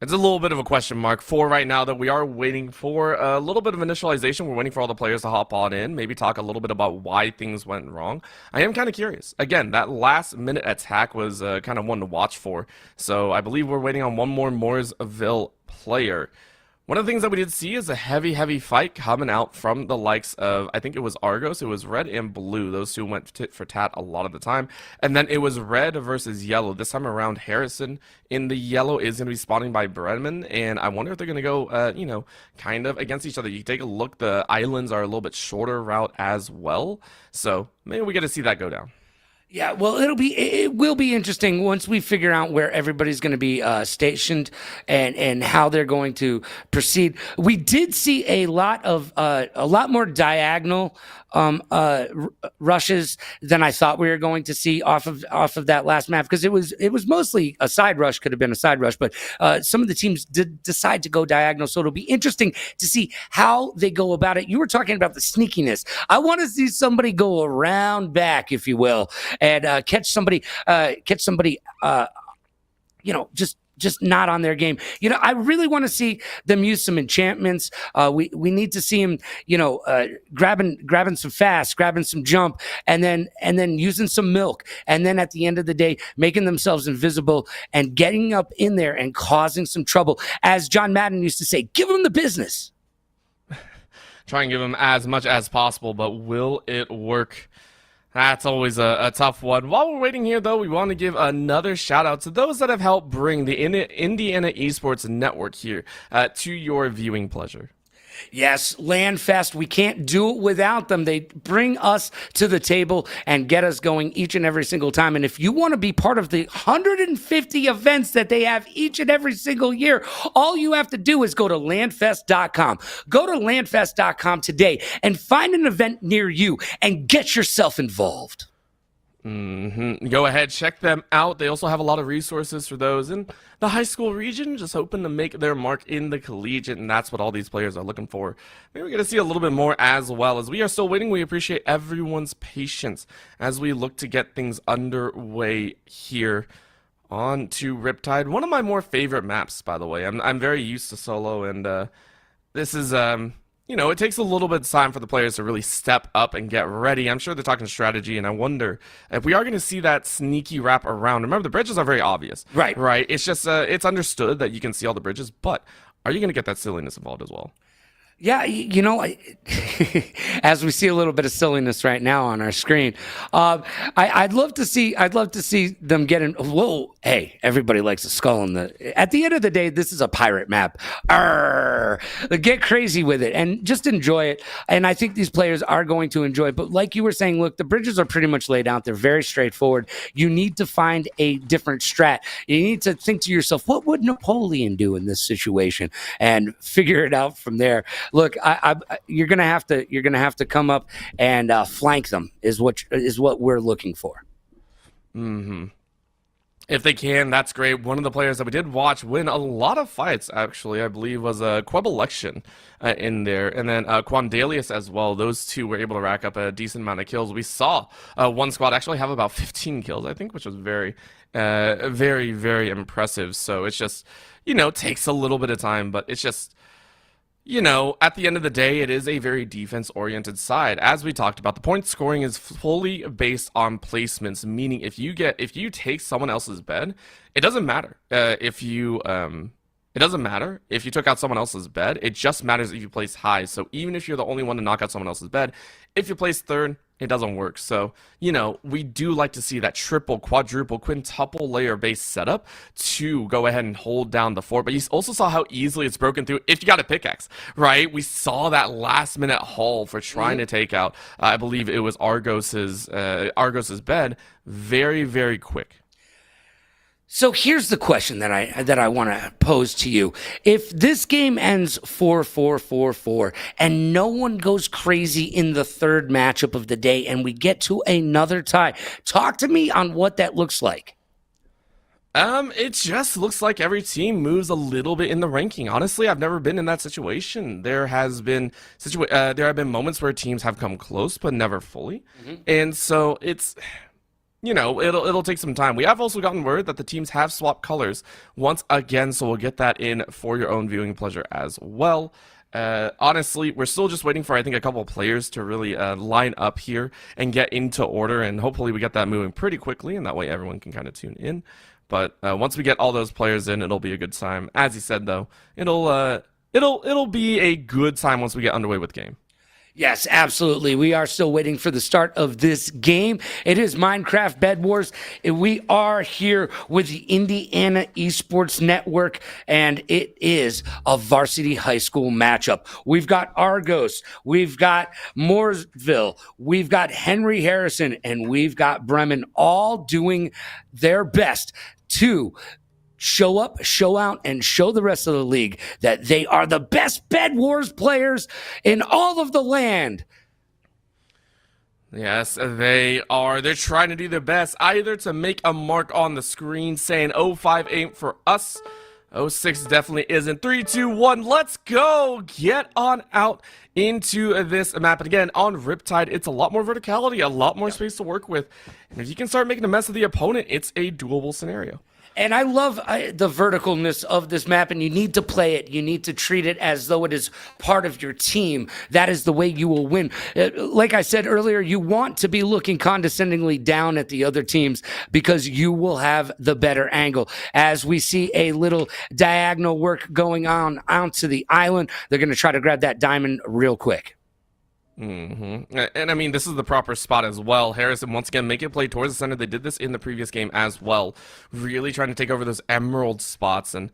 it's a little bit of a question mark for right now that we are waiting for a little bit of initialization. We're waiting for all the players to hop on in, maybe talk a little bit about why things went wrong. I am kind of curious. Again, that last minute attack was kind of one to watch for. So I believe we're waiting on one more Mooresville player. One of the things that we did see is a heavy fight coming out from the likes of, I think it was Argos. It was red and blue. Those two went tit for tat a lot of the time. And then it was red versus yellow. This time around, Harrison in the yellow is going to be spawning by Bremen. And I wonder if they're going to go, kind of against each other. You take a look, the islands are a little bit shorter route as well. So maybe we get to see that go down. Yeah, well, it will be interesting once we figure out where everybody's going to be stationed and how they're going to proceed. We did see a lot more diagonal rushes than I thought we were going to see off of that last map, because it was mostly a side rush, could have been a side rush, but some of the teams did decide to go diagonal, so it'll be interesting to see how they go about it. You were talking about the sneakiness. I want to see somebody go around back, if you will, and catch somebody, just not on their game. I really want to see them use some enchantments. We need to see them, grabbing some fast, grabbing some jump, and then using some milk. And then at the end of the day, making themselves invisible and getting up in there and causing some trouble. As John Madden used to say, give them the business. Try and give them as much as possible, but will it work? That's always a tough one. While we're waiting here, though, we want to give another shout out to those that have helped bring the Indiana Esports Network here to your viewing pleasure. Yes, LandFest, we can't do it without them. They bring us to the table and get us going each and every single time. And if you want to be part of the 150 events that they have each and every single year, all you have to do is go to landfest.com. Go to landfest.com today and find an event near you and get yourself involved. Go ahead, check them out. They also have a lot of resources for those in the high school region, just hoping to make their mark in the collegiate, and that's what all these players are looking for. Maybe we're going to see a little bit more as well. As we are still waiting, we appreciate everyone's patience as we look to get things underway here on to Riptide. One of my more favorite maps, by the way. I'm very used to solo, and this is... it takes a little bit of time for the players to really step up and get ready. I'm sure they're talking strategy, and I wonder if we are going to see that sneaky wrap around. Remember, the bridges are very obvious. Right. It's just, it's understood that you can see all the bridges, but are you going to get that silliness involved as well? Yeah, as we see a little bit of silliness right now on our screen, I'd love to see them getting. Whoa, hey, everybody likes a skull in the. At the end of the day, this is a pirate map. Arr, get crazy with it and just enjoy it. And I think these players are going to enjoy it. But like you were saying, look, the bridges are pretty much laid out. They're very straightforward. You need to find a different strat. You need to think to yourself, what would Napoleon do in this situation, and figure it out from there. Look, you're gonna have to come up and flank them is what we're looking for. If they can, that's great. One of the players that we did watch win a lot of fights, actually, I believe, was Quebelection in there, and then Quandalius as well. Those two were able to rack up a decent amount of kills. We saw one squad actually have about 15 kills, I think, which was very, very impressive. So it's just, takes a little bit of time, but it's just... at the end of the day, it is a very defense-oriented side. As we talked about, the point scoring is fully based on placements, meaning if you take someone else's bed, it doesn't matter if you took out someone else's bed. It just matters if you place high. So even if you're the only one to knock out someone else's bed, if you place third, it doesn't work. So, we do like to see that triple, quadruple, quintuple layer base setup to go ahead and hold down the fort. But you also saw how easily it's broken through if you got a pickaxe, right? We saw that last minute haul for trying to take out, I believe it was Argos's bed, very, very quick. So here's the question that I want to pose to you. If this game ends 4-4-4-4 and no one goes crazy in the third matchup of the day and we get to another tie, talk to me on what that looks like. It just looks like every team moves a little bit in the ranking. Honestly, I've never been in that situation. There have been moments where teams have come close but never fully. And so it's... it'll take some time. We have also gotten word that the teams have swapped colors once again, so we'll get that in for your own viewing pleasure as well. Honestly, we're still just waiting for, I think, a couple of players to really line up here and get into order, and hopefully we get that moving pretty quickly, and that way everyone can kind of tune in. But once we get all those players in, it'll be a good time. As he said, though, it'll it'll be a good time once we get underway with the game. Yes, absolutely. We are still waiting for the start of this game. It is Minecraft Bed Wars. We are here with the Indiana Esports Network, and it is a varsity high school matchup. We've got Argos, we've got Mooresville, we've got Henry Harrison, and we've got Bremen, all doing their best to show up, show out, and show the rest of the league that they are the best Bed Wars players in all of the land. Yes, they are. They're trying to do their best, either to make a mark on the screen saying 05 ain't for us. 06 definitely isn't. 3, 2, 1, let's go. Get on out into this map. And again, on Riptide, it's a lot more verticality, a lot more space to work with. And if you can start making a mess of the opponent, it's a doable scenario. And I love the verticalness of this map, and you need to play it. You need to treat it as though it is part of your team. That is the way you will win. Like I said earlier, you want to be looking condescendingly down at the other teams because you will have the better angle. As we see a little diagonal work going on onto the island, they're going to try to grab that diamond real quick. And I mean, this is the proper spot as well. Harrison, once again, make it play towards the center. They did this in the previous game as well. Really trying to take over those emerald spots. And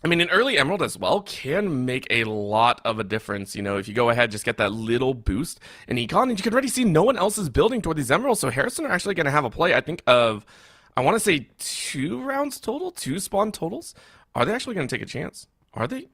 I mean, an early emerald as well can make a lot of a difference. You know, if you go ahead, just get that little boost in econ, and you can already see no one else is building toward these emeralds. So Harrison are actually going to have a play, I think, of, I want to say 2 rounds total, 2 spawn totals. Are they actually going to take a chance? Are they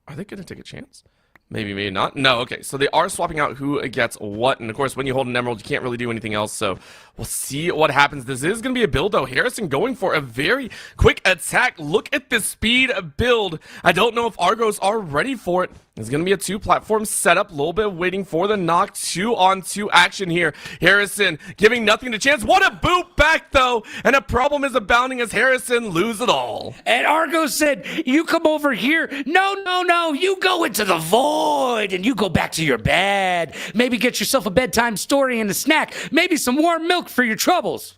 going to take a chance? Maybe, maybe not. No, okay. So they are swapping out who gets what. And of course, when you hold an emerald, you can't really do anything else. So we'll see what happens. This is going to be a build, though. Harrison going for a very quick attack. Look at the speed build. I don't know if Argos are ready for it. It's going to be a 2-platform setup. A little bit waiting for the knock. 2-on-2 action here. Harrison giving nothing to chance. What a boot back, though. And a problem is abounding as Harrison lose it all. And Argos said, you come over here. No, no, no. You go into the void and you go back to your bed. Maybe get yourself a bedtime story and a snack. Maybe some warm milk for your troubles.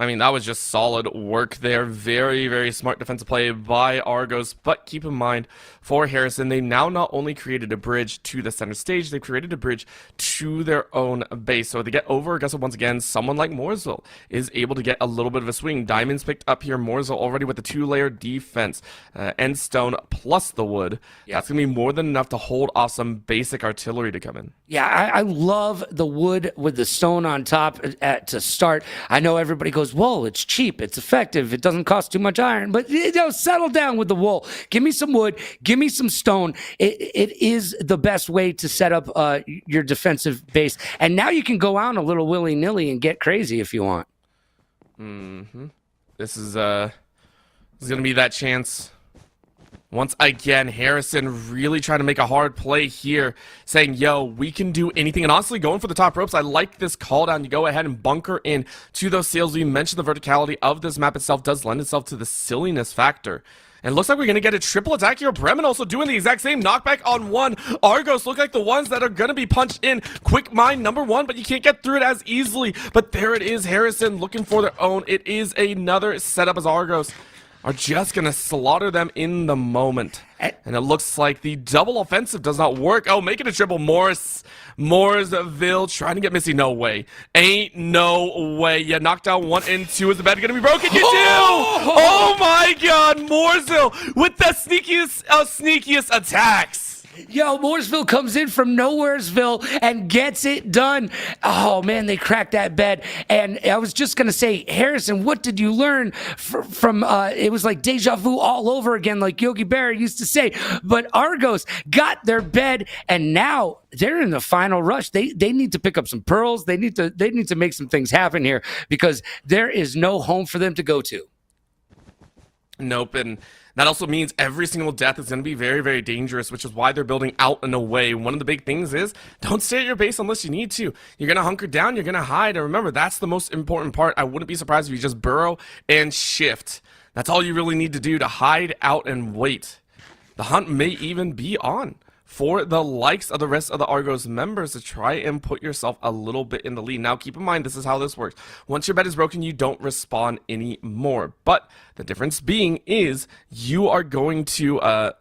I mean, that was just solid work there. Very, very smart defensive play by Argos. But keep in mind, for Harrison, they now not only created a bridge to the center stage, they created a bridge to their own base. So if they get over, I guess once again, someone like Mooresville is able to get a little bit of a swing. Diamonds picked up here. Mooresville already with the 2-layer defense. End stone plus the wood. Yeah. That's going to be more than enough to hold off some basic artillery to come in. Yeah, I love the wood with the stone on top to start. I know everybody goes, wool, it's cheap, it's effective, it doesn't cost too much iron, but settle down with the wool. Give me some wood, give me some stone. It is the best way to set up your defensive base. And now you can go out a little willy-nilly and get crazy if you want. This is going to be that chance. Once again, Harrison really trying to make a hard play here, saying, yo, we can do anything. And honestly, going for the top ropes, I like this call down. You go ahead and bunker in to those sails. We mentioned the verticality of this map itself does lend itself to the silliness factor. And it looks like we're going to get a triple attack here. Bremen also doing the exact same knockback on one. Argos look like the ones that are going to be punched in. Quick mine number 1, but you can't get through it as easily. But there it is, Harrison looking for their own. It is another setup as Argos are just going to slaughter them in the moment. And it looks like the double offensive does not work. Oh, make it a triple. Mooresville trying to get Missy. No way. Ain't no way. Yeah, knocked down 1 and 2. Is the bed going to be broken? You do! Oh my god, Mooresville with the sneakiest attacks. Yo, Mooresville comes in from Nowheresville and gets it done. Oh, man, they cracked that bed. And I was just going to say, Harrison, what did you learn from it was like deja vu all over again, like Yogi Berra used to say. But Argos got their bed, and now they're in the final rush. They need to pick up some pearls. They need to make some things happen here because there is no home for them to go to. Nope, and that also means every single death is going to be very, very dangerous, which is why they're building out and away. One of the big things is don't stay at your base unless you need to. You're going to hunker down, you're going to hide, and remember, that's the most important part. I wouldn't be surprised if you just burrow and shift. That's all you really need to do to hide out and wait. The hunt may even be on for the likes of the rest of the Argos members to try and put yourself a little bit in the lead. Now, keep in mind, this is how this works. Once your bed is broken, you don't respawn anymore. But the difference being is you are going to, I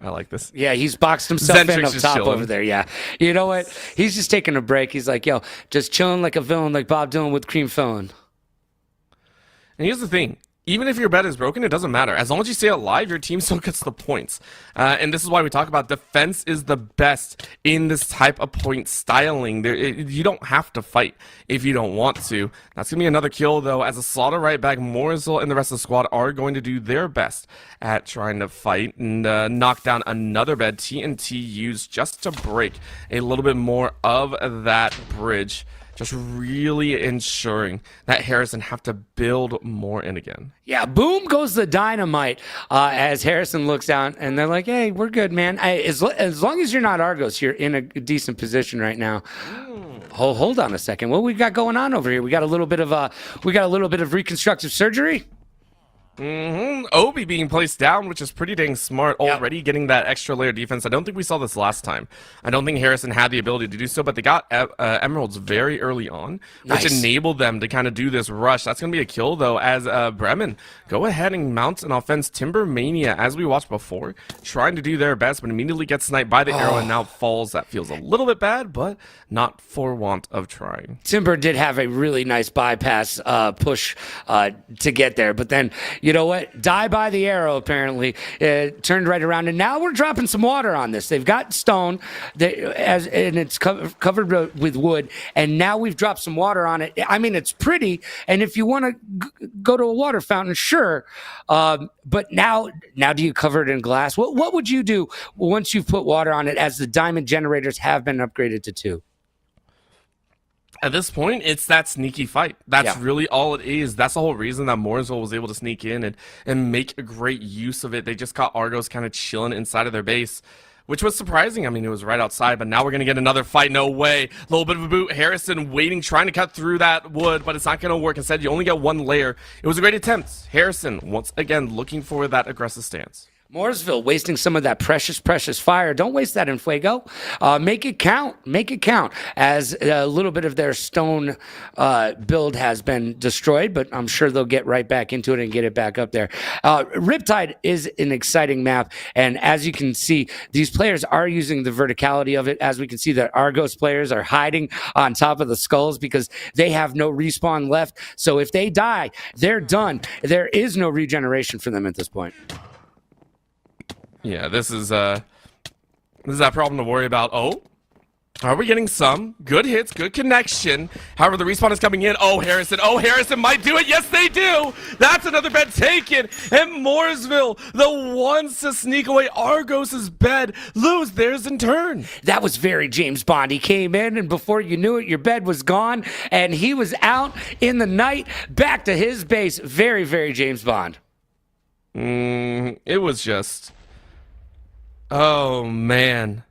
like this. Yeah, he's boxed himself in up top chilling over there. Yeah. You know what? He's just taking a break. He's like, yo, just chilling like a villain like Bob Dylan with cream filling. And here's the thing. Even if your bed is broken, it doesn't matter. As long as you stay alive, your team still gets the points. And this is why we talk about defense is the best in this type of point styling. You don't have to fight if you don't want to. That's going to be another kill, though, as a slaughter right back. Morsel and the rest of the squad are going to do their best at trying to fight and knock down another bed. TNT used just to break a little bit more of that bridge. Just really ensuring that Harrison have to build more in again. Yeah, boom goes the dynamite as Harrison looks down, and they're like, hey, we're good, man. As long as you're not Argos, you're in a decent position right now. Hold on a second. What we got going on over here? We got a little bit of reconstructive surgery. Obi being placed down, which is pretty dang smart, already getting that extra layer of defense. I don't think we saw this last time. I don't think Harrison had the ability to do so, but they got emeralds very early on, which enabled them to kind of do this rush. That's going to be a kill, though, as Bremen go ahead and mount an offense. Timber Mania, as we watched before, trying to do their best, but immediately gets sniped by the arrow and now falls. That feels a little bit bad, but not for want of trying. Timber did have a really nice bypass push to get there, but then, you know what? Die by the arrow, apparently. Turned right around, and now we're dropping some water on this. They've got stone, and it's covered with wood, and now we've dropped some water on it. I mean, it's pretty, and if you want to go to a water fountain, sure. But now do you cover it in glass? What would you do once you've put water on it, as the diamond generators have been upgraded to 2? At this point, it's that sneaky fight. That's really all it is. That's the whole reason that Mooresville was able to sneak in and make a great use of it. They just got Argos kind of chilling inside of their base, which was surprising. I mean, it was right outside, but now we're going to get another fight. No way. A little bit of a boot. Harrison waiting, trying to cut through that wood, but it's not going to work. Instead, you only get one layer. It was a great attempt. Harrison, once again, looking for that aggressive stance. Mooresville wasting some of that precious fire. Don't waste that in Fuego. Make it count. Make it count. As a little bit of their stone build has been destroyed, but I'm sure they'll get right back into it and get it back up there. Riptide is an exciting map, and as you can see, these players are using the verticality of it. As we can see, that Argos players are hiding on top of the skulls because they have no respawn left. So if they die, they're done. There is no regeneration for them at this point. Yeah, this is that problem to worry about. Oh, are we getting some good hits, good connection? However, the respawn is coming in. Oh, Harrison might do it. Yes, they do. That's another bed taken. And Mooresville, the ones to sneak away Argos's bed, lose theirs in turn. That was very James Bond. He came in, and before you knew it, your bed was gone, and he was out in the night, back to his base. Very, very James Bond. It was just... Oh, man.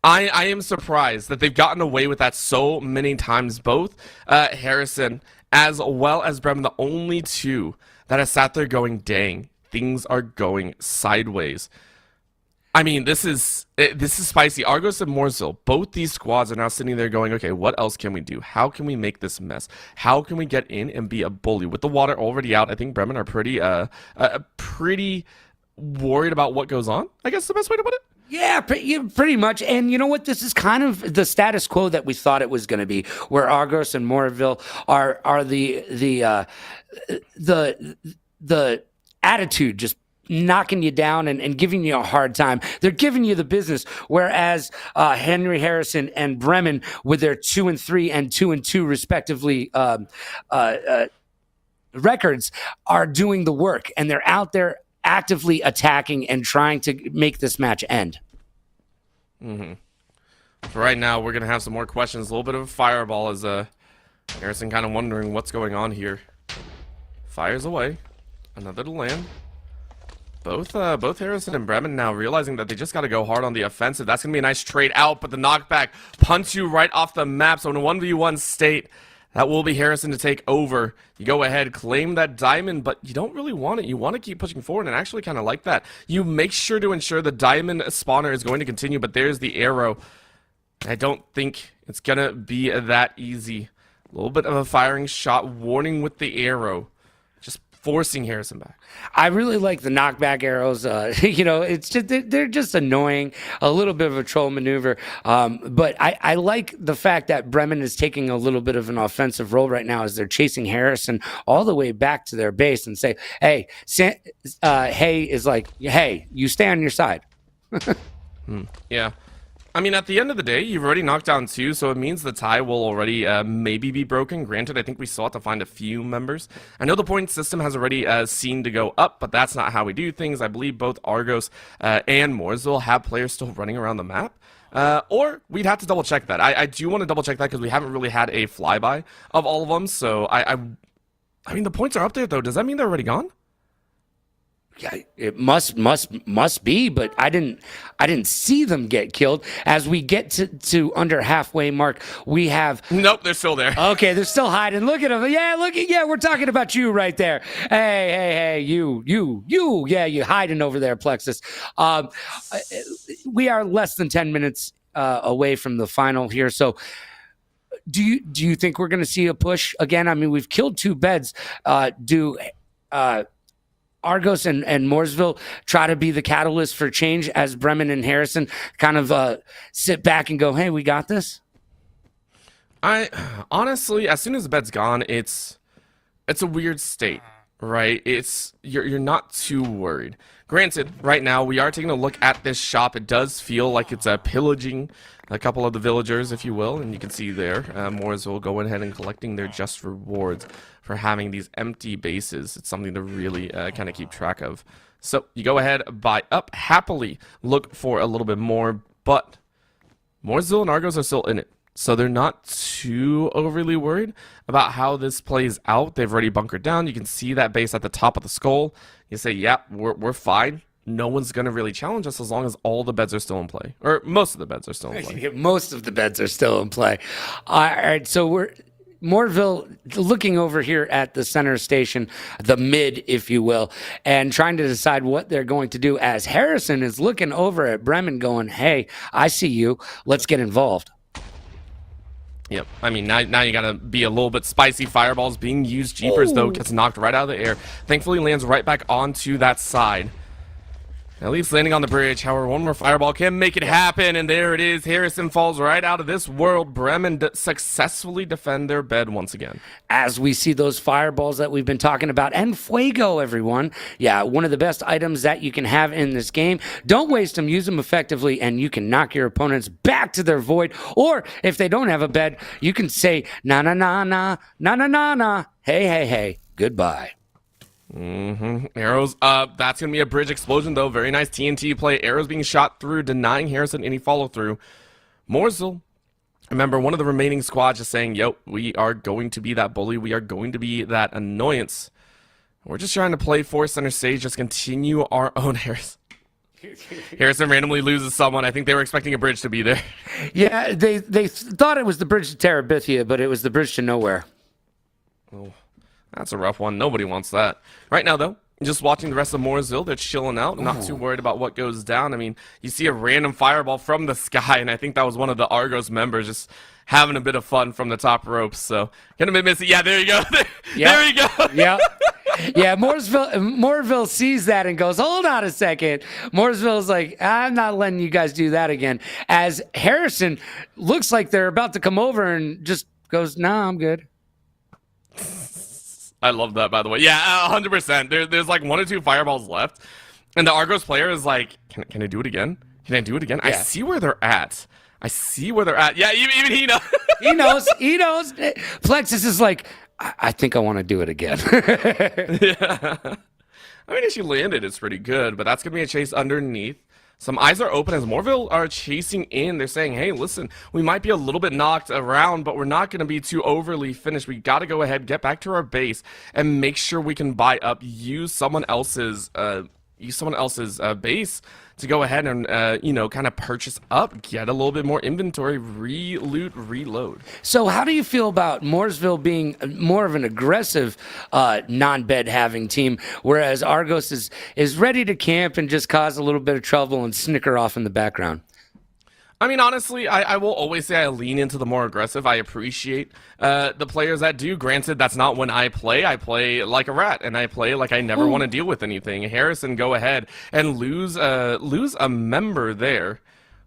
I am surprised that they've gotten away with that so many times. Both Harrison as well as Bremen, the only two that have sat there going, dang, things are going sideways. I mean, this is spicy. Argos and Mooresville, both these squads are now sitting there going, okay, what else can we do? How can we make this mess? How can we get in and be a bully? With the water already out, I think Bremen are pretty worried about what goes on, I guess the best way to put it. Yeah, pretty much. And you know what? This is kind of the status quo that we thought it was going to be, where Argos and Mooresville are the attitude, just knocking you down and giving you a hard time. They're giving you the business, whereas Henry Harrison and Bremen, with their 2-3 and 2-2 respectively records, are doing the work, and they're out there actively attacking and trying to make this match end. For right now, we're going to have some more questions. A little bit of a fireball as Harrison kind of wondering what's going on here. Fires away. Another to land. Both Harrison and Bremen now realizing that they just got to go hard on the offensive. That's going to be a nice trade out, but the knockback punts you right off the map. So in a 1v1 state, That will be Harrison to take over. You go ahead, claim that diamond, but you don't really want it. You want to keep pushing forward, and actually kind of like that. You make sure to ensure the diamond spawner is going to continue, but there's the arrow. I don't think it's going to be that easy. A little bit of a firing shot, warning with the arrow. Just forcing Harrison back. I really like the knockback arrows. It's just they're just annoying, a little bit of a troll maneuver. But I like the fact that Bremen is taking a little bit of an offensive role right now as they're chasing Harrison all the way back to their base and say, hey, Hay is like, hey, you stay on your side. Yeah. I mean, at the end of the day, you've already knocked down 2, so it means the tie will already maybe be broken. Granted, I think we still have to find a few members. I know the point system has already seen to go up, but that's not how we do things. I believe both Argos and Mooresville have players still running around the map. Or we'd have to double check that. I do want to double check that because we haven't really had a flyby of all of them. So I mean, the points are up there, though. Does that mean they're already gone? Yeah, it must be, but I didn't see them get killed. As we get to under halfway mark, we have nope, they're still there. Okay, they're still hiding. Look at them. Yeah, we're talking about you right there. Hey, you. Yeah, you hiding over there, Plexus. We are less than 10 minutes away from the final here, so. Do you think we're going to see a push again? I mean, we've killed 2 beds. Argos and Mooresville try to be the catalyst for change as Bremen and Harrison kind of sit back and go, hey, we got this? I honestly, as soon as the bed's gone, it's a weird state, right? You're not too worried. Granted, right now we are taking a look at this shop. It does feel like it's pillaging a couple of the villagers, if you will, and you can see there, Mooresville going ahead and collecting their just rewards for having these empty bases. It's something to really kind of keep track of. So you go ahead, buy up, happily look for a little bit more, but Mooresville and Argos are still in it. So they're not too overly worried about how this plays out. They've already bunkered down. You can see that base at the top of the skull. You say, yeah, we're fine. No one's going to really challenge us as long as all the beds are still in play. Or most of the beds are still in play. Most of the beds are still in play. All right, so we're Moorville looking over here at the center station, the mid, if you will, and trying to decide what they're going to do as Harrison is looking over at Bremen going, hey, I see you. Let's get involved. Yep. I mean, now you got to be a little bit spicy. Fireballs being used. Jeepers, though, gets knocked right out of the air. Thankfully, lands right back onto that side. At least landing on the bridge. However, one more fireball can make it happen, and there it is. Harrison falls right out of this world. Bremen successfully defend their bed once again. As we see those fireballs that we've been talking about, and Fuego, everyone. Yeah, one of the best items that you can have in this game. Don't waste them. Use them effectively, and you can knock your opponents back to their void. Or, if they don't have a bed, you can say, na na na na, na na na na, hey, hey, hey, goodbye. Arrows up. That's going to be a bridge explosion, though. Very nice TNT play. Arrows being shot through, denying Harrison any follow-through. Mooresville, remember, one of the remaining squads just saying, yo, we are going to be that bully. We are going to be that annoyance. We're just trying to play for center stage, just continue our own Harrison. Harrison randomly loses someone. I think they were expecting a bridge to be there. Yeah, they thought it was the bridge to Terabithia, but it was the bridge to nowhere. Oh. That's a rough one. Nobody wants that. Right now, though, just watching the rest of Mooresville, they're chilling out, not too worried about what goes down. I mean, you see a random fireball from the sky, and I think that was one of the Argos members just having a bit of fun from the top ropes. So, gonna be missing. Yeah, there you go. There you go. Yeah. Yeah, Mooresville sees that and goes, hold on a second. Mooresville's like, I'm not letting you guys do that again. As Harrison looks like they're about to come over and just goes, nah, I'm good. I love that, by the way. Yeah, 100%. There's like 1 or 2 fireballs left. And the Argos player is like, can I do it again? Can I do it again? Yeah. I see where they're at. Yeah, even he knows. He knows. Plexus is like, I think I want to do it again. Yeah. I mean, if she landed, it's pretty good. But that's going to be a chase underneath. Some eyes are open as Moorville are chasing in. They're saying, hey, listen, we might be a little bit knocked around, but we're not going to be too overly finished. We got to go ahead, get back to our base, and make sure we can buy up, use someone else's use someone else's base to go ahead and, you know, kind of purchase up, get a little bit more inventory, re-loot, reload. So how do you feel about Mooresville being more of an aggressive non-bed having team, whereas Argos is ready to camp and just cause a little bit of trouble and snicker off in the background? I mean, honestly, I will always say I lean into the more aggressive. I appreciate the players that do. Granted, that's not when I play. I play like a rat, and I play like I never want to deal with anything. Harrison, go ahead and lose a member there.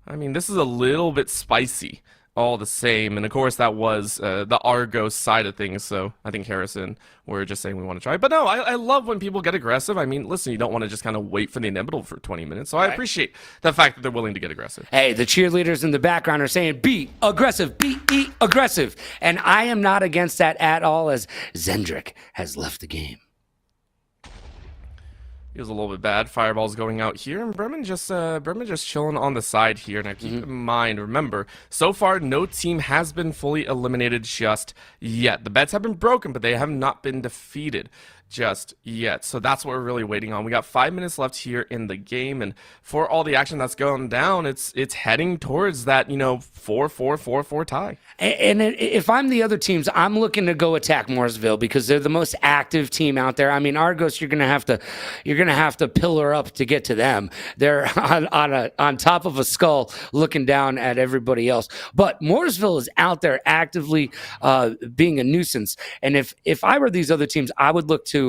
I mean, this is a little bit spicy all the same. And, of course, that was the Argos side of things. So I think Harrison, we're just saying we want to try. But, no, I love when people get aggressive. I mean, listen, you don't want to just kind of wait for the inevitable for 20 minutes. So I appreciate the fact that they're willing to get aggressive. Hey, the cheerleaders in the background are saying, be aggressive, be aggressive. And I am not against that at all, as Zendrick has left the game. He was a little bit bad. Fireball's going out here, and Bremen just chilling on the side here. Now keep in mind, remember, so far no team has been fully eliminated just yet. The bets have been broken, but they have not been defeated just yet. So that's what we're really waiting on. We got 5 minutes left here in the game, and for all the action that's going down, it's heading towards that, you know, 4-4-4-4 tie. And if I'm the other teams, I'm looking to go attack Mooresville because they're the most active team out there. I mean, Argos, you're gonna have to pillar up to get to them. They're on top of a skull, looking down at everybody else. But Mooresville is out there actively being a nuisance. And if I were these other teams, I would look to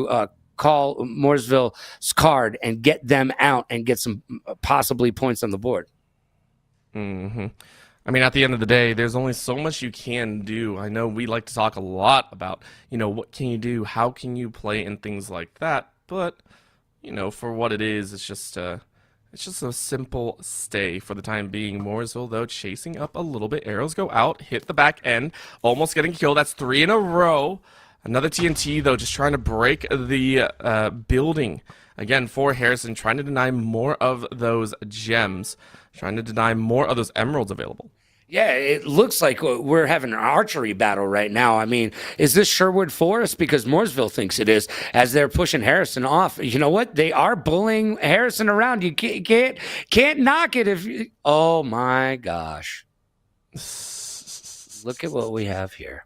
call Mooresville's card and get them out and get some possibly points on the board. I mean, at the end of the day, there's only so much you can do. I know we like to talk a lot about, you know, what can you do, how can you play, and things like that. But, you know, for what it is, it's just a simple stay for the time being. Mooresville, though, chasing up a little bit. Arrows go out, hit the back end, almost getting killed. That's 3 in a row. Another TNT, though, just trying to break the building. Again, for Harrison, trying to deny more of those gems, trying to deny more of those emeralds available. Yeah, it looks like we're having an archery battle right now. I mean, is this Sherwood Forest? Because Mooresville thinks it is, as they're pushing Harrison off. You know what? They are bullying Harrison around. You can't knock it if you... Oh, my gosh. Look at what we have here.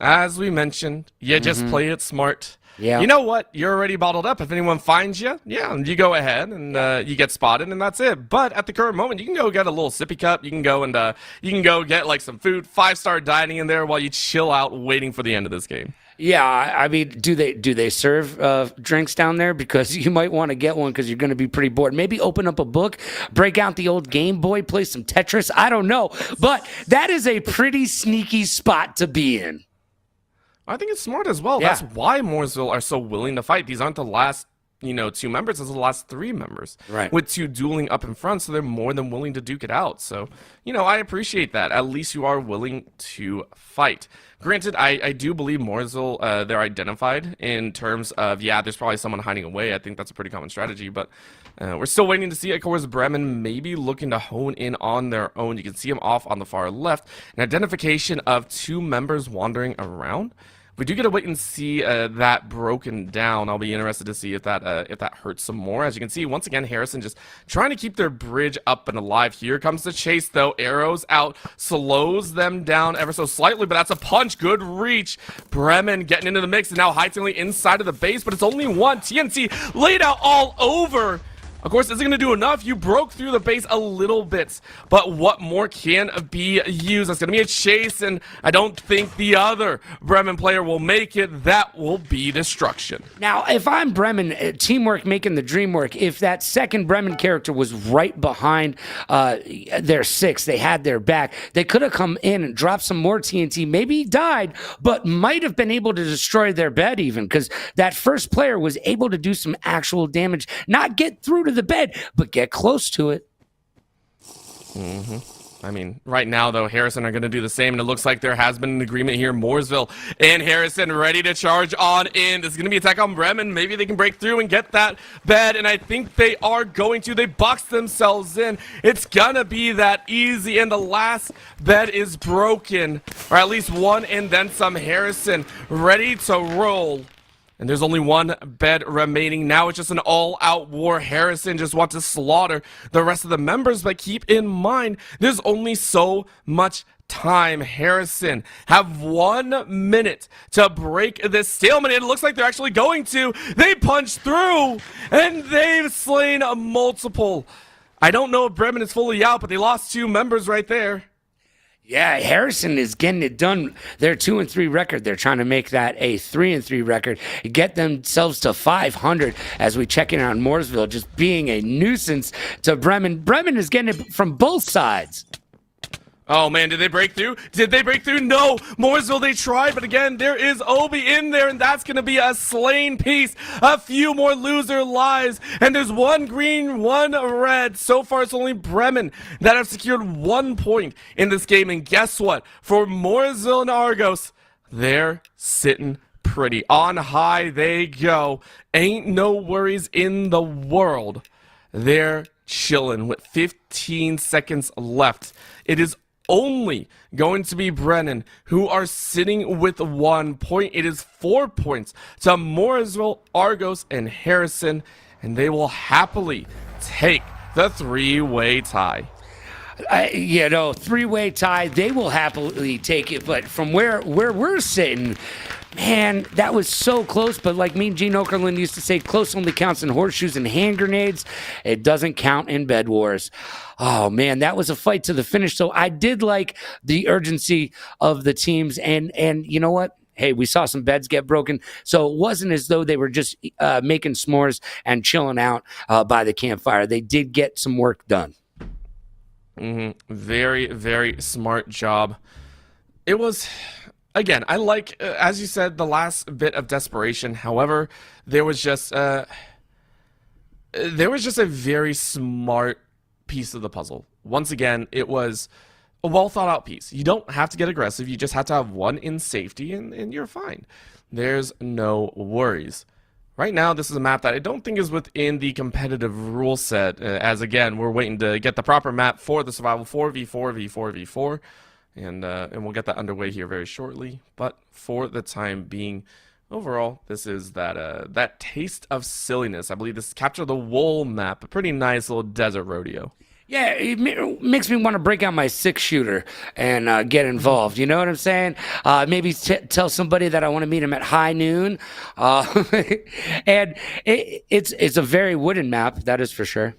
As we mentioned, you just play it smart. Yeah. You know what? You're already bottled up. If anyone finds you, yeah, you go ahead and you get spotted, and that's it. But at the current moment, you can go get a little sippy cup. You can go and you can go get like some food, 5-star dining in there while you chill out, waiting for the end of this game. Yeah, I mean, do they serve drinks down there? Because you might want to get one because you're going to be pretty bored. Maybe open up a book, break out the old Game Boy, play some Tetris. I don't know, but that is a pretty sneaky spot to be in. I think it's smart as well. Yeah. That's why Mooresville are so willing to fight. These aren't the last, you know, 2 members. Those are the last 3 members. Right. With 2 dueling up in front, so they're more than willing to duke it out. So, you know, I appreciate that. At least you are willing to fight. Granted, I do believe Mooresville, they're identified in terms of, yeah, there's probably someone hiding away. I think that's a pretty common strategy, but we're still waiting to see. Of course, Bremen maybe looking to hone in on their own. You can see them off on the far left. An identification of 2 members wandering around. We do get to wait and see that broken down. I'll be interested to see if that hurts some more. As you can see, once again, Harrison just trying to keep their bridge up and alive. Here comes the chase, though. Arrows out, slows them down ever so slightly, but that's a punch. Good reach. Bremen getting into the mix, and now hightailing inside of the base, but it's only 1. TNT laid out all over. Of course, is it going to do enough? You broke through the base a little bit, but what more can be used? That's going to be a chase, and I don't think the other Bremen player will make it. That will be destruction. Now, if I'm Bremen, teamwork making the dream work, if that second Bremen character was right behind their 6, they had their back, they could have come in and dropped some more TNT. Maybe he died, but might have been able to destroy their bed even, because that first player was able to do some actual damage, not get through to the bed, but get close to it. I mean, right now, though, Harrison are going to do the same, and it looks like there has been an agreement here. Mooresville and Harrison ready to charge on in. This is going to be an attack on Bremen. Maybe they can break through and get that bed, and I think they are going to. They box themselves in. It's going to be that easy, and the last bed is broken, or at least one, and then some. Harrison ready to roll And there's only one bed remaining. Now it's just an all-out war. Harrison just wants to slaughter the rest of the members, but keep in mind, there's only so much time. Harrison have 1 minute to break this stalemate. It looks like they're actually going to. They punch through, and they've slain multiple. I don't know if Bremen is fully out, but they lost 2 members right there. Yeah, Harrison is getting it done. Their 2-3 record. They're trying to make that a 3-3 record, get themselves to 500 as we check in on Mooresville, just being a nuisance to Bremen. Bremen is getting it from both sides. Oh man, did they break through? Did they break through? No! Mooresville, they tried, but again, there is Obi in there, and that's going to be a slain piece. A few more loser lives, and there's 1 green, 1 red. So far, it's only Bremen that have secured 1 point in this game, and guess what? For Mooresville and Argos, they're sitting pretty. On high they go. Ain't no worries in the world. They're chilling with 15 seconds left. It is only going to be Brennan who are sitting with 1 point. It is 4 points to Mooresville, Argos, and Harrison, and they will happily take the 3-way tie. 3-way tie, they will happily take it, but from where we're sitting, man, that was so close. But like me and Gene Okerlund used to say, close only counts in horseshoes and hand grenades. It doesn't count in bed wars. Oh man, that was a fight to the finish. So I did like the urgency of the teams, and you know what? Hey, we saw some beds get broken, so it wasn't as though they were just making s'mores and chilling out by the campfire. They did get some work done. Very, very smart job. It was, again, I like, as you said, the last bit of desperation. However, there was just a very smart piece of the puzzle. Once again, it was a well thought out piece. You don't have to get aggressive. You just have to have 1 in safety, and you're fine. There's no worries. Right now, this is a map that I don't think is within the competitive rule set, as again, we're waiting to get the proper map for the survival 4v4, v4, v4, and we'll get that underway here very shortly. But for the time being, overall, this is that taste of silliness. I believe this is Capture the Wool map, a pretty nice little desert rodeo. Yeah, it makes me want to break out my 6-shooter and get involved. You know what I'm saying? Maybe tell somebody that I want to meet him at high noon. And it's a very wooden map, that is for sure.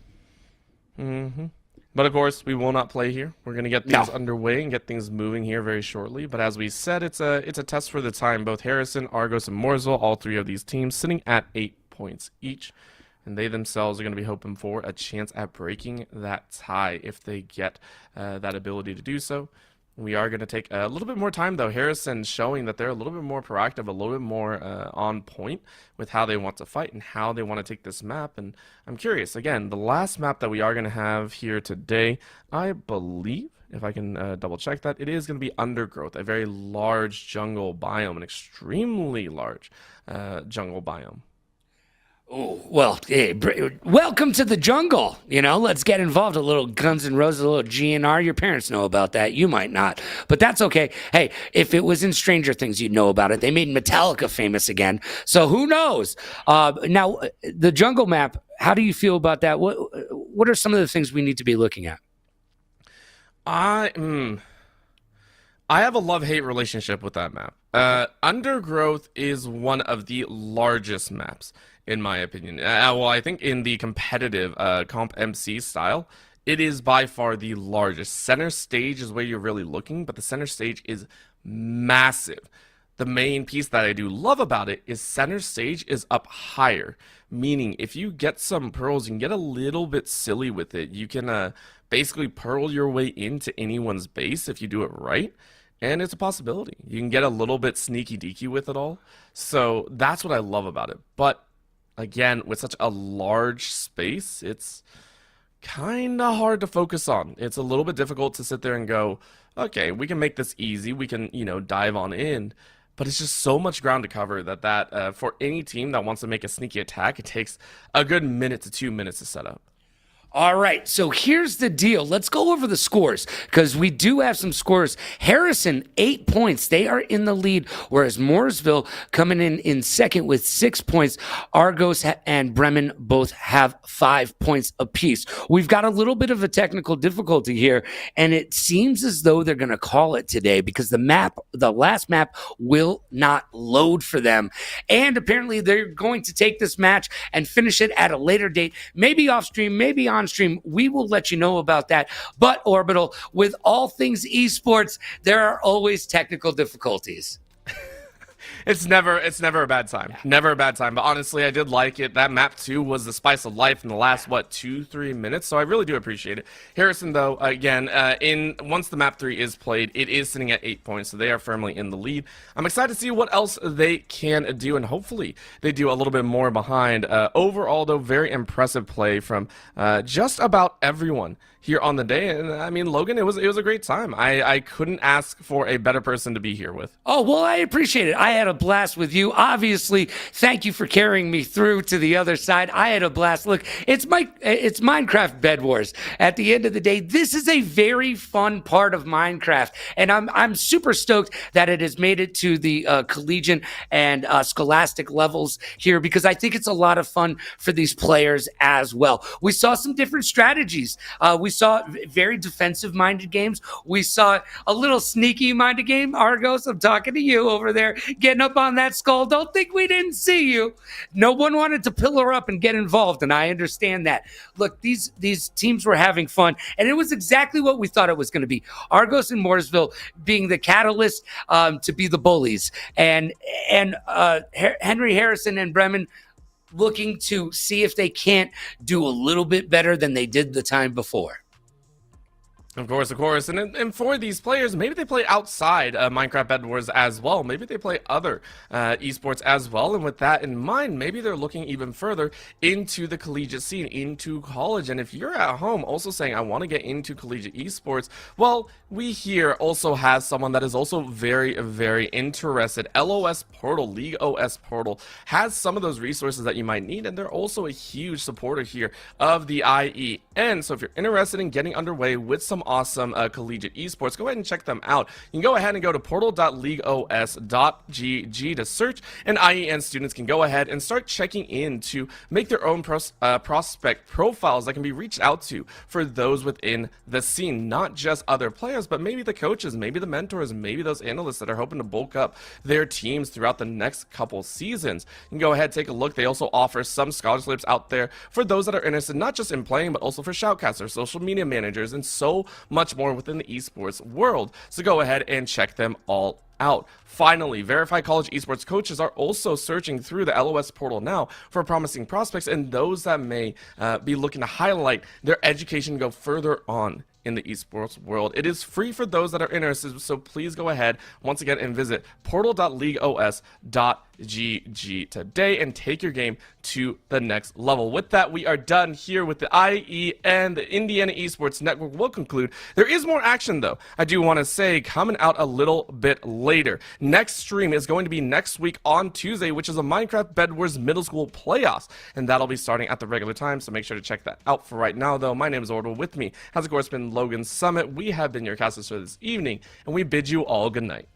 But of course, we will not play here. We're going to get things underway and get things moving here very shortly. But as we said, it's a test for the time. Both Harrison, Argos, and Mooresville, all 3 of these teams sitting at 8 points each. And they themselves are going to be hoping for a chance at breaking that tie if they get that ability to do so. We are going to take a little bit more time, though. Harrison showing that they're a little bit more proactive, a little bit more on point with how they want to fight and how they want to take this map. And I'm curious, again, the last map that we are going to have here today, I believe, if I can double check that, it is going to be Undergrowth, a very large jungle biome, an extremely large jungle biome. Oh, well, hey, welcome to the jungle. Let's get involved. A little Guns N' Roses, a little GNR. Your parents know about that. You might not, but that's okay. Hey, if it was in Stranger Things, you'd know about it. They made Metallica famous again, so who knows? Now, the jungle map, how do you feel about that? What are some of the things we need to be looking at? I have a love-hate relationship with that map. Undergrowth is one of the largest maps, in my opinion. Well, I think in the competitive comp MC style, it is by far the largest. Center stage is where you're really looking, but the center stage is massive. The main piece that I do love about it is center stage is up higher, meaning if you get some pearls, you can get a little bit silly with it. You can basically pearl your way into anyone's base if you do it right. And it's a possibility. You can get a little bit sneaky deaky with it all. So that's what I love about it. But again, with such a large space, it's kind of hard to focus on. It's a little bit difficult to sit there and go, okay, we can make this easy. We can, dive on in. But it's just so much ground to cover that for any team that wants to make a sneaky attack, it takes a good minute to 2 minutes to set up. All right, so here's the deal. Let's go over the scores because we do have some scores. Harrison, 8 points. They are in the lead, whereas Mooresville coming in second with 6 points. Argos and Bremen both have 5 points apiece. We've got a little bit of a technical difficulty here, and it seems as though they're going to call it today because the last map will not load for them. And apparently they're going to take this match and finish it at a later date, maybe off stream, maybe on stream. We will let you know about that. But Orbital, with all things esports, there are always technical difficulties. It's never a bad time. Yeah. Never a bad time. But honestly, I did like it. That map 2 was the spice of life in the last, 2-3 minutes. So I really do appreciate it. Harrison, though, again, once the map 3 is played, it is sitting at 8 points. So they are firmly in the lead. I'm excited to see what else they can do. And hopefully they do a little bit more behind. Overall, though, very impressive play from just about everyone here on the day. And I mean, Logan, it was a great time. I couldn't ask for a better person to be here with. Oh, well, I appreciate it. I had a blast with you. Obviously, thank you for carrying me through to the other side. I had a blast. Look, it's Minecraft Bed Wars. At the end of the day, this is a very fun part of Minecraft, and I'm super stoked that it has made it to the collegiate and scholastic levels here because I think it's a lot of fun for these players as well. We saw some different strategies. We saw very defensive-minded games. We saw a little sneaky-minded game. Argos, I'm talking to you over there, getting up on that skull. Don't think we didn't see you. No one wanted to pillar up and get involved, and I understand that. Look, these teams were having fun, and it was exactly what we thought it was going to be. Argos and Mooresville being the catalyst to be the bullies, and Henry Harrison and Bremen looking to see if they can't do a little bit better than they did the time before. Of course. And for these players, maybe they play outside Minecraft Bed Wars as well. Maybe they play other esports as well. And with that in mind, maybe they're looking even further into the collegiate scene, into college. And if you're at home also saying, I want to get into collegiate esports, well, we here also have someone that is also very, very interested. LOS Portal, League OS Portal, has some of those resources that you might need. And they're also a huge supporter here of the IEN. So if you're interested in getting underway with some awesome collegiate esports, go ahead and check them out. You can go ahead and go to portal.leagueos.gg to search, and IEN students can go ahead and start checking in to make their own prospect profiles that can be reached out to for those within the scene, not just other players, but maybe the coaches, maybe the mentors, maybe those analysts that are hoping to bulk up their teams throughout the next couple seasons. You can go ahead and take a look. They also offer some scholarships out there for those that are interested, not just in playing, but also for shoutcasters, social media managers, and so much more within the esports world. So go ahead and check them all out. Finally, verified college esports coaches are also searching through the LOS portal now for promising prospects and those that may be looking to highlight their education, go further on in the esports world. It is free for those that are interested, so please go ahead once again and visit portal.leagueos.gg today and take your game to the next level. With that, we are done here with the IEN, the Indiana Esports Network will conclude. There is more action though, I do want to say, coming out a little bit later. Next stream is going to be next week on Tuesday, which is a Minecraft Bed Wars middle school playoffs, and that'll be starting at the regular time, so make sure to check that out. For right now though, my name is Orbital. With me has of course been Logan Summit. We have been your casters for this evening, and we bid you all good night.